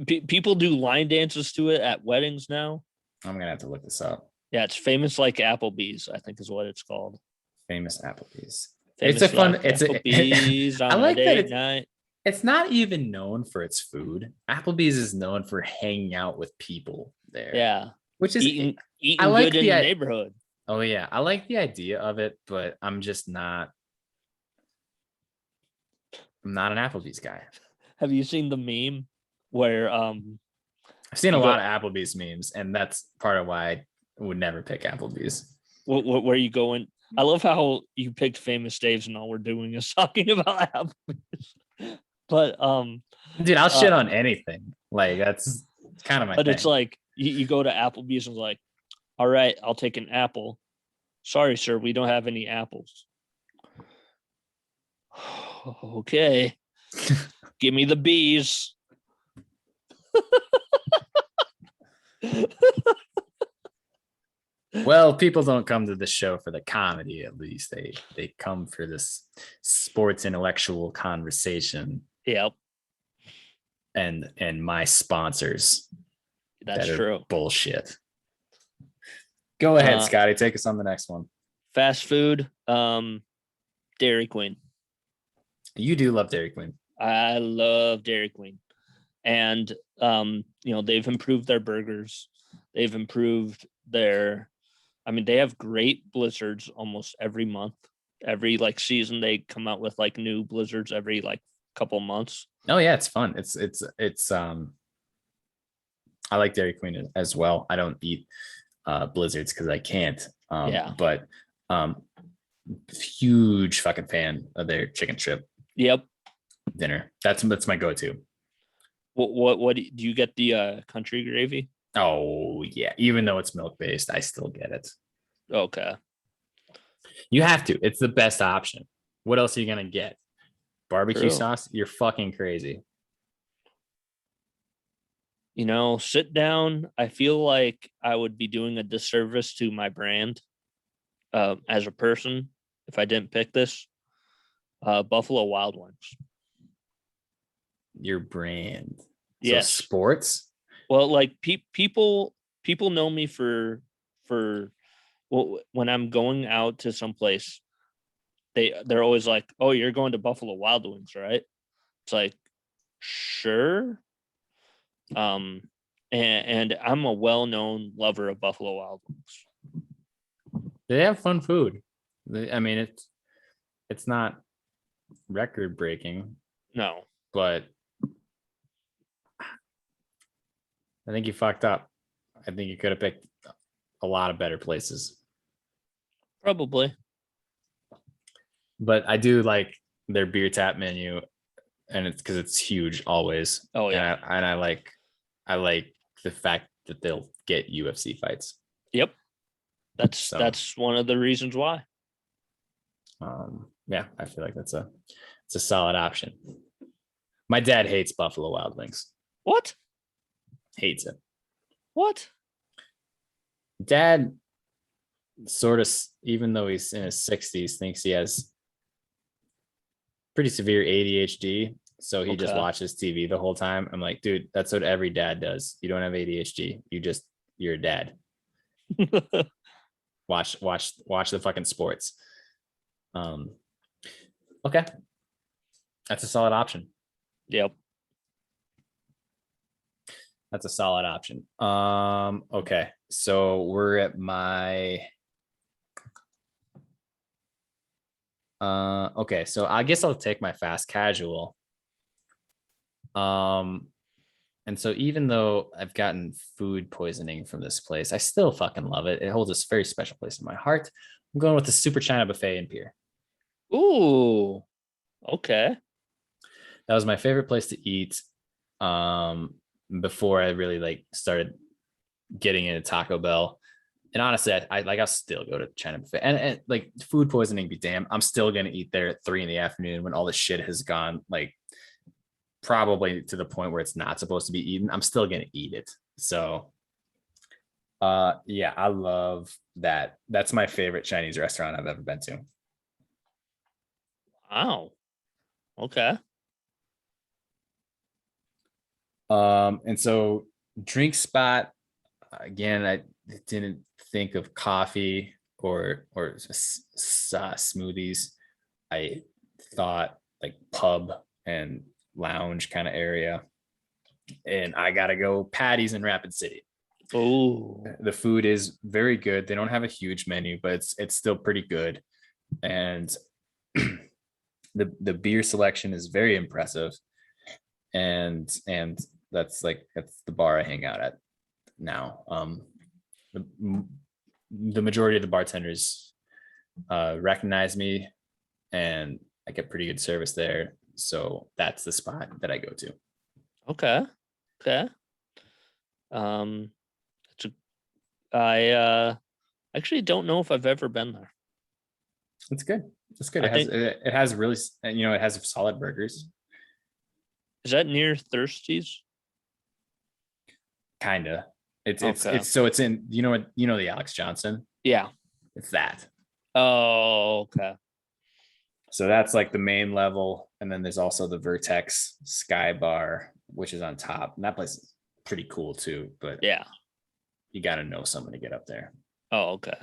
S1: People do line dances to it at weddings now.
S2: I'm gonna have to look this up.
S1: Yeah, it's Famous Like Applebee's, I think is what it's called.
S2: Famous Applebee's.
S1: Famous
S2: It's a fun.
S1: like
S2: It's
S1: Applebee's
S2: I
S1: on
S2: like
S1: a
S2: that.
S1: date night.
S2: It's not even known for its food. Applebee's is known for hanging out with people there.
S1: Yeah,
S2: which is
S1: eating
S2: I like
S1: good in the neighborhood.
S2: Oh yeah, I like the idea of it, but I'm not an Applebee's guy.
S1: Have you seen the meme where
S2: I've seen a lot of Applebee's memes, and that's part of why I would never pick Applebee's.
S1: where you go in? I love how you picked Famous Dave's and all we're doing is talking about Applebee's. But
S2: dude, I'll shit on anything. Like that's kind of my thing.
S1: It's like you go to Applebee's and like, all right, I'll take an apple. Sorry, sir, we don't have any apples. Okay. Give me the bees.
S2: Well, people don't come to the show for the comedy, at least. They come for this sports intellectual conversation.
S1: Yep.
S2: And my sponsors.
S1: That's true.
S2: Bullshit. Go ahead, Scotty. Take us on the next one.
S1: Fast food, Dairy Queen.
S2: You do love Dairy Queen.
S1: I love Dairy Queen. And they've improved their burgers. They've improved they have great blizzards almost every month. Every season they come out with new blizzards every couple months.
S2: Oh yeah, it's fun. It's I like Dairy Queen as well. I don't eat blizzards because I can't. But huge fucking fan of their chicken strip.
S1: Yep.
S2: Dinner. That's my go-to.
S1: What do you get the country gravy?
S2: Oh yeah, even though it's milk based, I still get it.
S1: Okay.
S2: You have to. It's the best option. What else are you gonna get? Barbecue sauce? You're fucking crazy.
S1: Sit down. I feel like I would be doing a disservice to my brand as a person if I didn't pick this. Buffalo Wild Wings.
S2: Your brand.
S1: Yes.
S2: So sports?
S1: Well, people know me for when I'm going out to some place, they're always like, "Oh, you're going to Buffalo Wild Wings, right?" It's like, sure. And I'm a well-known lover of Buffalo Wild Wings.
S2: They have fun food. It's not record breaking.
S1: No,
S2: but I think you fucked up. I think you could have picked a lot of better places.
S1: Probably.
S2: But I do like their beer tap menu, and it's because it's huge always.
S1: Oh yeah.
S2: And I like the fact that they'll get UFC fights.
S1: Yep.
S2: So
S1: That's one of the reasons why.
S2: yeah, I feel like it's a solid option. My dad hates Buffalo Wild Wings.
S1: What?
S2: Hates it.
S1: What?
S2: Dad sort of, even though he's in his 60s, thinks he has pretty severe ADHD. So he just watches TV the whole time. I'm like, dude, that's what every dad does. You don't have ADHD. You're a dad. Watch the fucking sports. Okay. That's a solid option.
S1: Yep.
S2: That's a solid option. Okay. So we're at my okay, so I guess I'll take my fast casual. And so even though I've gotten food poisoning from this place, I still fucking love it. It holds a very special place in my heart. I'm going with the Super China Buffet in Pier.
S1: Ooh. Okay.
S2: That was my favorite place to eat before I really like started getting into Taco Bell. And honestly, I'll still go to China Buffet. And like food poisoning be damned, I'm still gonna eat there at 3 p.m. when all the shit has gone, like probably to the point where it's not supposed to be eaten. I'm still gonna eat it. So yeah, I love that. That's my favorite Chinese restaurant I've ever been to.
S1: Wow. Okay.
S2: And so drink spot, again, I didn't think of coffee or smoothies. I thought like pub and lounge kind of area. And I gotta go Patty's in Rapid City.
S1: Oh,
S2: The food is very good. They don't have a huge menu, but it's still pretty good. And the beer selection is very impressive. And that's the bar I hang out at now. The majority of the bartenders recognize me, and I get pretty good service there. So that's the spot that I go to.
S1: okay. Okay. It's I actually don't know if I've ever been there.
S2: It's good. It's good.
S1: I
S2: It has
S1: think
S2: it has really, it has solid burgers.
S1: is that near Thirsties?
S2: Kinda.
S1: Okay.
S2: It's in, the Alex Johnson.
S1: Yeah.
S2: It's that.
S1: Oh, okay.
S2: So that's like the main level, and then there's also the Vertex Sky Bar, which is on top, and that place is pretty cool too. But
S1: Yeah.
S2: you got to know someone to get up there.
S1: Oh, okay.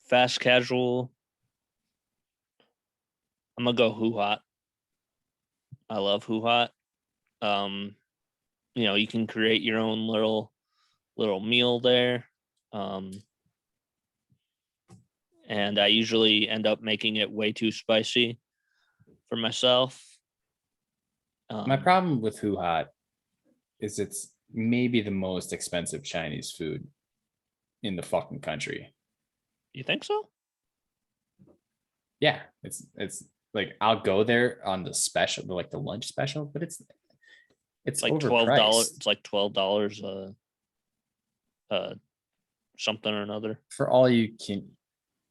S1: Fast casual. I'm gonna go Who Hot. I love Who Hot. You can create your own little meal there. And I usually end up making it way too spicy for myself.
S2: My problem with Who Hot is it's maybe the most expensive Chinese food in the fucking country.
S1: You think so?
S2: Yeah, it's like I'll go there on the special, like the lunch special, but it's
S1: like
S2: overpriced.
S1: $12. It's like $12 something or another
S2: for all you can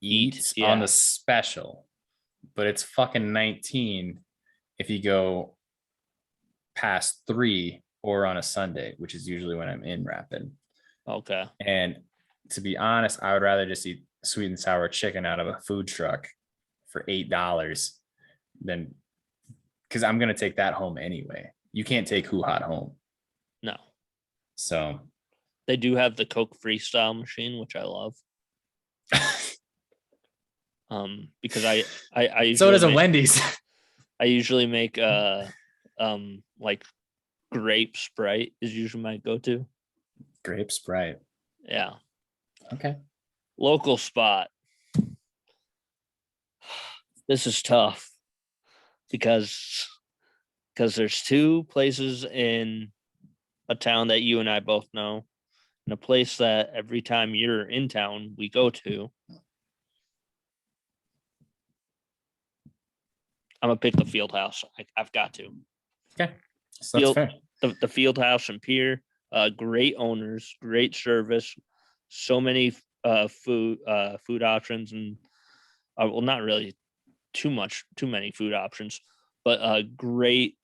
S2: eat
S1: yeah.
S2: on the special, but it's fucking 19 if you go past 3 or on a Sunday, which is usually when I'm in Rapid.
S1: Okay.
S2: And to be honest, I would rather just eat sweet and sour chicken out of a food truck for $8 than, because I'm gonna take that home anyway. You can't take Who Hot home.
S1: No.
S2: So
S1: they do have the Coke freestyle machine, which I love. Because I usually
S2: so does a Wendy's.
S1: I usually make like grape Sprite is usually my go-to.
S2: Grape Sprite.
S1: Yeah.
S2: Okay.
S1: Local spot. This is tough because there's two places in a town that you and I both know, and a place that every time you're in town, we go to. I'm gonna pick the Field House. I've got to.
S2: Okay, so that's fair.
S1: The Field House and Pier, great owners, great service, so many food options, and well, not really too many food options, but great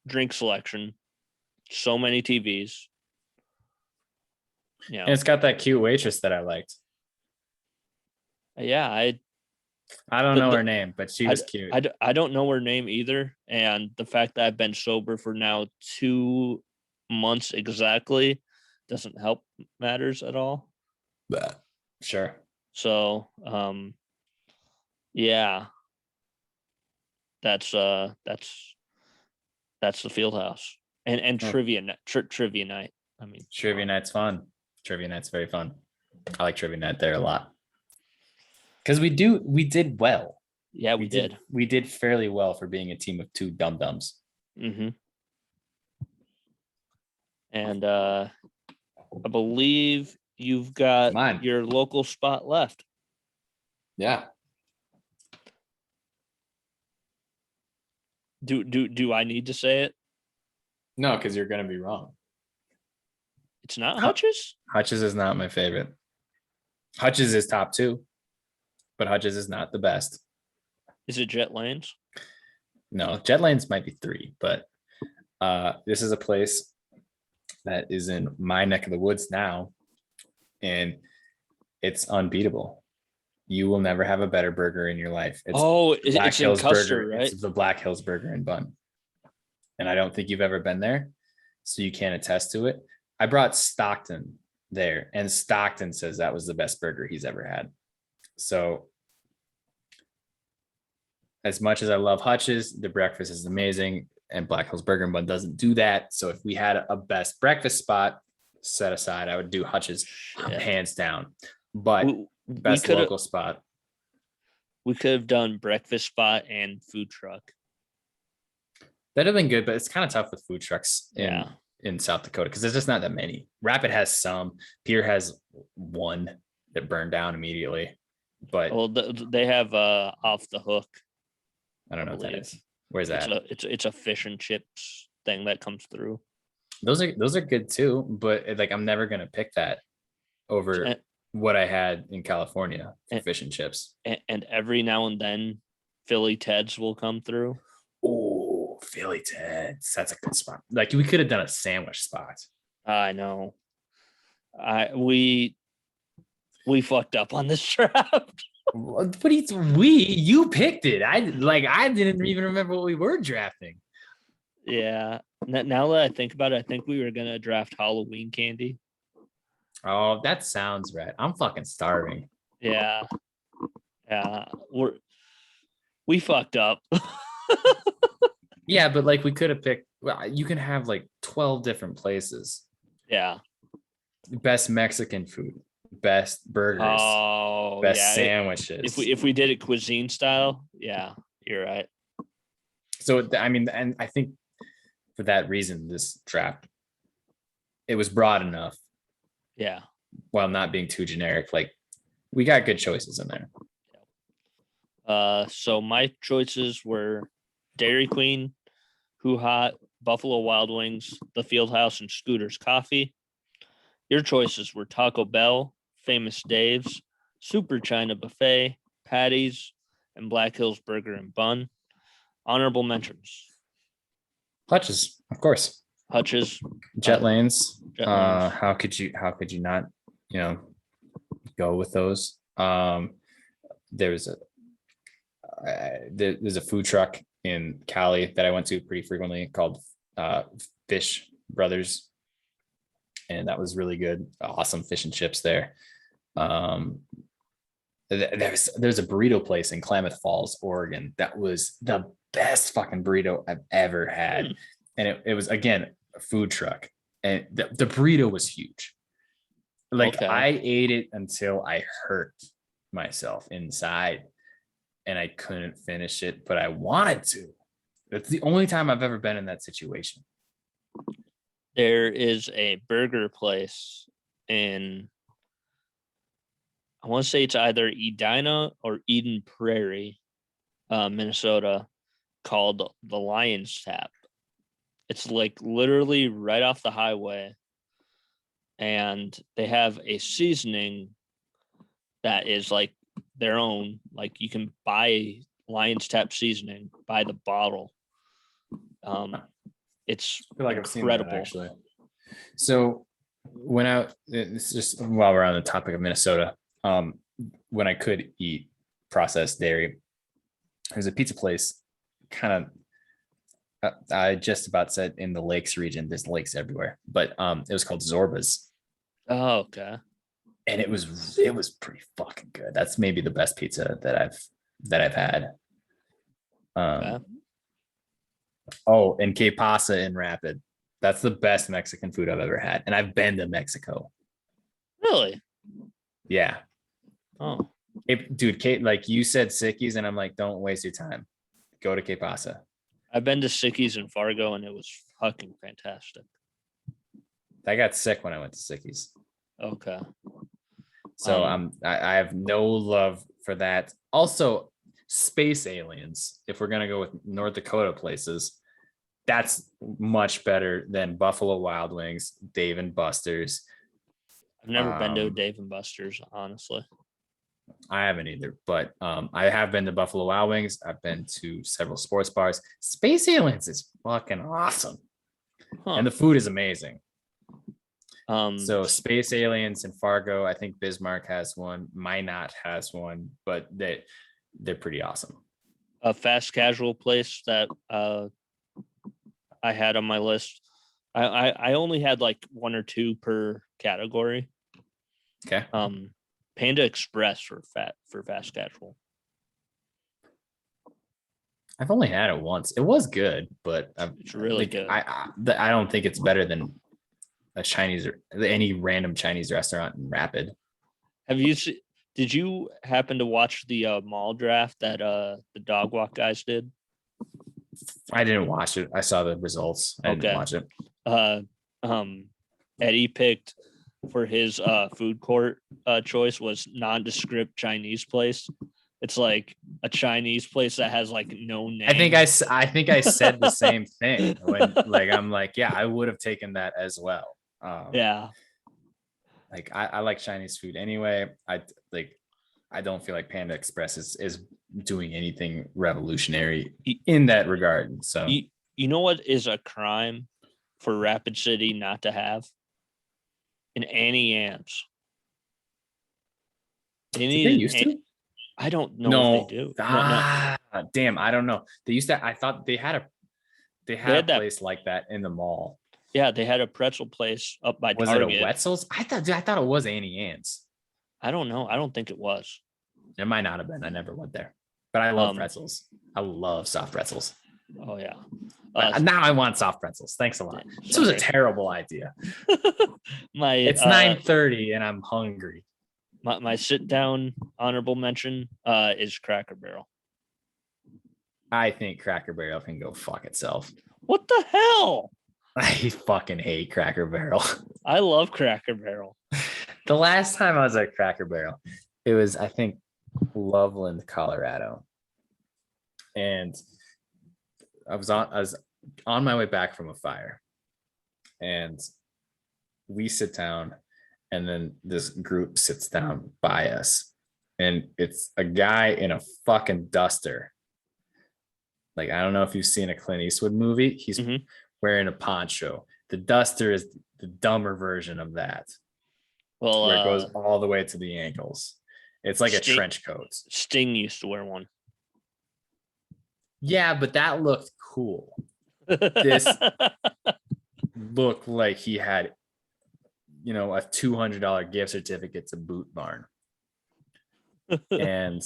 S1: drink selection, so many TVs. Yeah,
S2: And it's got that cute waitress that I liked.
S1: Yeah,
S2: I don't know her name, but she was cute.
S1: I don't know her name either, and the fact that I've been sober for now 2 months exactly doesn't help matters at all.
S2: But sure.
S1: So, yeah, that's the Field House and trivia night. I mean,
S2: trivia night's fun. Trivia night's very fun. I like trivia night there a lot because we did well.
S1: Yeah, we did.
S2: We did fairly well for being a team of two dum-dums.
S1: Mm-hmm. And I believe you've got your local spot left.
S2: Yeah.
S1: Do I need to say it?
S2: No, because you're gonna be wrong.
S1: It's not Hutch's?
S2: Hutch's is not my favorite. Hutch's is top 2, but Hutch's is not the best.
S1: Is it Jet Lanes?
S2: No, Jet Lanes might be 3, but this is a place that is in my neck of the woods now, and it's unbeatable. You will never have a better burger in your life.
S1: It's in Custer, right?
S2: It's the Black Hills Burger and Bun. And I don't think you've ever been there, so you can't attest to it. I brought Stockton there, and Stockton says that was the best burger he's ever had. So as much as I love Hutch's, the breakfast is amazing, and Black Hills Burger and Bun doesn't do that. So if we had a best breakfast spot set aside, I would do Hutch's hands down. But best local spot.
S1: We could have done breakfast spot and food truck.
S2: That'd have been good, but it's kind of tough with food trucks in South Dakota because there's just not that many. Rapid has some. Pierre has one that burned down immediately. But
S1: they have Off the Hook.
S2: I don't know what that is. Where's that?
S1: It's a fish and chips thing that comes through.
S2: Those are good too, but I'm never gonna pick that over what I had in California for fish and chips.
S1: And every now and then, Philly Ted's will come through.
S2: Oh, Philly Ted's. That's a good spot. We could have done a sandwich spot.
S1: I know. We fucked up on this draft.
S2: But you picked it. I didn't even remember what we were drafting.
S1: Yeah. Now that I think about it, I think we were gonna draft Halloween candy.
S2: Oh, that sounds right. I'm fucking starving.
S1: Yeah. We fucked up.
S2: Yeah, but we could have picked. Well, you can have 12 different places.
S1: Yeah.
S2: Best Mexican food, best burgers, best sandwiches.
S1: If we did it cuisine style, yeah, you're right.
S2: So I mean, and I think for that reason, this draft, it was broad enough.
S1: Yeah.
S2: While not being too generic, we got good choices in there.
S1: So my choices were Dairy Queen, Who Hot, Buffalo Wild Wings, The Field House, and Scooter's Coffee. Your choices were Taco Bell, Famous Dave's, Super China Buffet, Patty's, and Black Hills Burger and Bun. Honorable mentions.
S2: Hutch's, of course.
S1: Hutch's.
S2: Jet Lanes. How could you not, go with those? There's a food truck in Cali that I went to pretty frequently called Fish Brothers, and that was really good. Awesome fish and chips there. There's a burrito place in Klamath Falls, Oregon that was the best fucking burrito I've ever had, and it was again a food truck, and the burrito was huge. I ate it until I hurt myself inside, and I couldn't finish it, but I wanted to. That's the only time I've ever been in that situation.
S1: There is a burger place in, I want to say it's either Edina or Eden Prairie, Minnesota, called the Lion's Tap. It's like literally right off the highway, and they have a seasoning that is like their own. Like you can buy Lion's Tap seasoning by the bottle. It's
S2: I feel like I've seen that
S1: incredible.
S2: actually. So it's just while we're on the topic of Minnesota, when I could eat processed dairy, there's a pizza place kind of, I just about said in the lakes region, there's lakes everywhere, but it was called Zorba's.
S1: Oh, okay.
S2: And it was pretty fucking good. That's maybe the best pizza that I've had.
S1: Okay.
S2: Oh, and Ncaa Pasta in Rapid. That's the best Mexican food I've ever had. And I've been to Mexico.
S1: Really?
S2: Yeah.
S1: Oh.
S2: Dude, Kate, like you said Sickies, and I'm like, don't waste your time. Go to Ncaa Pasta.
S1: I've been to Sickies in Fargo, and it was fucking fantastic.
S2: I got sick when I went to Sickies.
S1: Okay.
S2: So I have no love for that. Also, Space Aliens, if we're gonna go with North Dakota places, that's much better than Buffalo Wild Wings, Dave and Buster's.
S1: I've never been to Dave and Buster's, honestly.
S2: I haven't either, but I have been to Buffalo Wild Wings. I've been to several sports bars. Space Aliens is fucking awesome. And the food is amazing. So Space Aliens in Fargo, I think Bismarck has one, Minot has one, but they're pretty awesome.
S1: A fast casual place that I had on my list. I only had like one or two per category.
S2: Okay.
S1: Panda Express for fast casual.
S2: I've only had it once. It was good, but
S1: it's really good.
S2: I don't think it's better than a Chinese or any random Chinese restaurant in Rapid.
S1: Did you happen to watch the mall draft that the dog walk guys did?
S2: I didn't watch it. I saw the results. I didn't watch it.
S1: Eddie picked for his food court choice was nondescript Chinese place. It's like a Chinese place that has like no name.
S2: I think I said the same thing when I'm like, yeah, I would have taken that as well.
S1: Yeah.
S2: Like I like Chinese food anyway. I don't feel like Panda Express is doing anything revolutionary in that regard. So
S1: you know what is a crime for Rapid City not to have? An Annie Ann's.
S2: They used to?
S1: I don't know if they do.
S2: No. Damn, I don't know. They used to. I thought they had a place like that in the mall.
S1: Yeah, they had a pretzel place up by
S2: Was
S1: Target.
S2: it a Wetzel's? I thought it was Annie Ann's.
S1: I don't know. I don't think it was.
S2: It might not have been. I never went there. But I love pretzels. I love soft pretzels.
S1: Oh yeah.
S2: Now I want soft pretzels. Thanks a lot. This was a terrible idea. It's 9:30 and I'm hungry.
S1: My sit down honorable mention is Cracker Barrel.
S2: I think Cracker Barrel can go fuck itself.
S1: What the hell?
S2: I fucking hate Cracker Barrel.
S1: I love Cracker Barrel.
S2: The last time I was at Cracker Barrel, it was, I think, Loveland, Colorado. And I was on my way back from a fire. And we sit down, and then this group sits down by us. And it's a guy in a fucking duster. Like, I don't know if you've seen a Clint Eastwood movie. He's wearing a poncho. The duster is the dumber version of that.
S1: Well,
S2: where it goes all the way to the ankles. It's like a trench coat.
S1: Sting used to wear one.
S2: Yeah, but that looked cool. This looked like he had, a $200 gift certificate to Boot Barn. And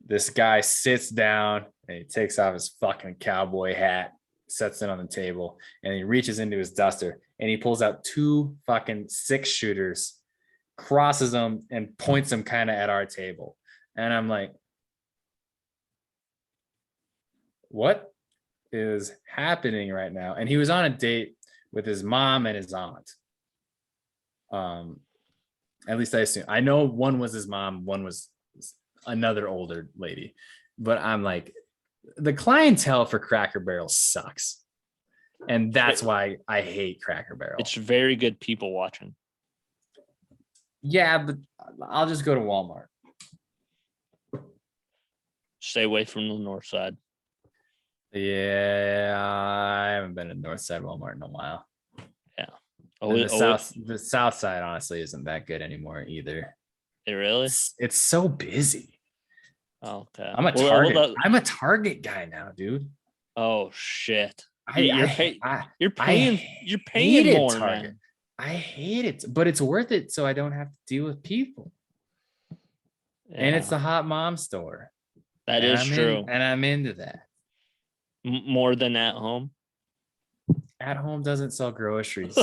S2: this guy sits down and he takes off his fucking cowboy hat, sets it on the table, and he reaches into his duster and he pulls out 2 fucking 6-shooters, crosses them, and points them kind of at our table. And I'm like, what is happening right now? And he was on a date with his mom and his aunt. At least I assume. I know one was his mom, one was another older lady, but I'm like, the clientele for Cracker Barrel sucks, and that's why I hate Cracker Barrel.
S1: It's very good people watching.
S2: Yeah, but I'll just go to Walmart.
S1: Stay away from the north side.
S2: Yeah, I haven't been to North Side Walmart in a while.
S1: Yeah.
S2: And the south side honestly isn't that good anymore either.
S1: It really?
S2: It's so busy.
S1: Oh, okay.
S2: I'm a Target guy now, dude.
S1: Oh shit.
S2: You're
S1: paying more, Target. Man.
S2: I hate it, but it's worth it so I don't have to deal with people. Yeah. And it's the hot mom store.
S1: That is true.
S2: And I'm into that.
S1: More than at home.
S2: At home doesn't sell groceries.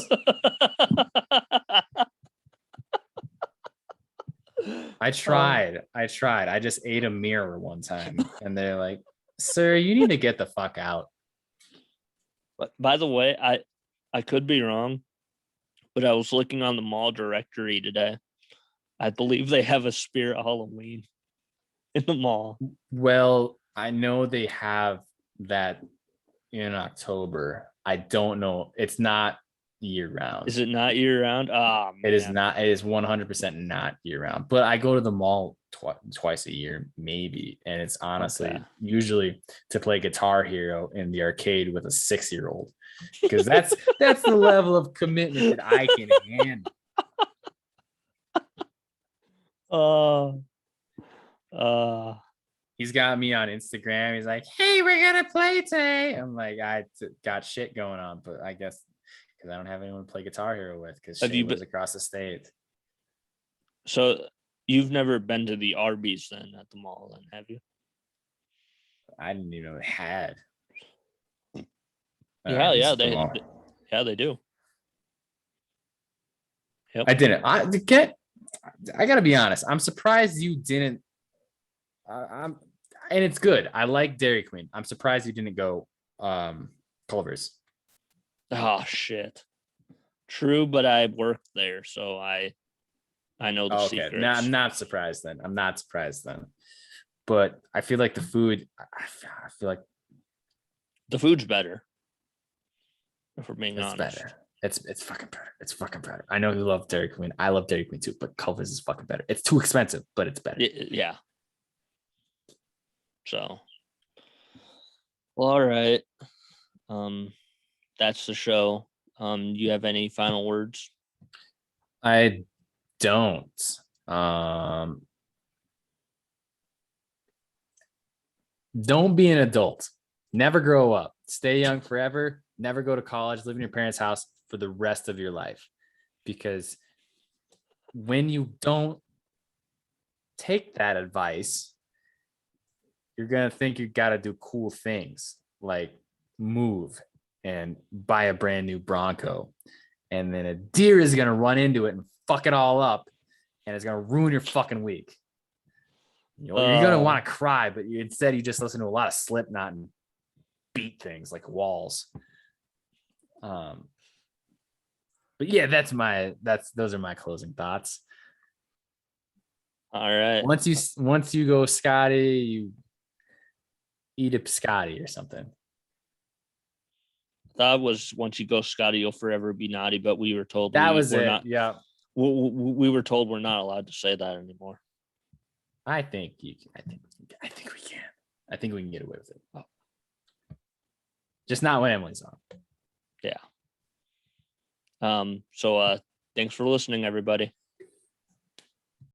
S2: I tried. I just ate a mirror one time and they're like, "Sir, you need to get the fuck out."
S1: But by the way, I could be wrong, but I was looking on the mall directory today. I believe they have a Spirit Halloween in the mall.
S2: Well, I know they have that in October. I don't know. It's not year round.
S1: Is it not year round? Oh, man.
S2: It is not. It is 100% not year round. But I go to the mall twice a year, maybe. And it's honestly usually to play Guitar Hero in the arcade with a 6-year-old, because that's the level of commitment that I can handle. He's got me on Instagram. He's like, "Hey, we're gonna play today." I'm like, I got shit going on, but I guess because I don't have anyone to play Guitar Hero with, because she lives across the state.
S1: So you've never been to the Arby's then at the mall, then, have you?
S2: I didn't even know it had.
S1: Yeah, they do.
S2: Yep. I didn't. I gotta be honest. I'm surprised you didn't. And it's good. I like Dairy Queen. I'm surprised you didn't go Culver's.
S1: Oh shit. True, but I worked there, so I know the secrets.
S2: No, I'm not surprised then. But I feel like the food. I feel like
S1: the food's better. If we're being honest,
S2: better. It's fucking better. It's fucking better. I know you love Dairy Queen. I love Dairy Queen too, but Culver's is fucking better. It's too expensive, but it's better.
S1: Yeah. So, well, all right. That's the show. You have any final words?
S2: I don't. Don't be an adult. Never grow up. Stay young forever. Never go to college. Live in your parents' house for the rest of your life. Because when you don't take that advice, you're going to think you got to do cool things like move and buy a brand new Bronco. And then a deer is going to run into it and fuck it all up. And it's going to ruin your fucking week. You're going to want to cry, but instead you just listen to a lot of Slipknot and beat things like walls. But yeah, those are my closing thoughts.
S1: All right.
S2: Once you go Scotty, you eat a Scotty or something.
S1: That was once you go Scotty, you'll forever be naughty, but we were told
S2: that was it. Yeah.
S1: We were told we're not allowed to say that anymore.
S2: I think we can. I think we can get away with it. Oh. Just not when Emily's on.
S1: Yeah. So thanks for listening, everybody.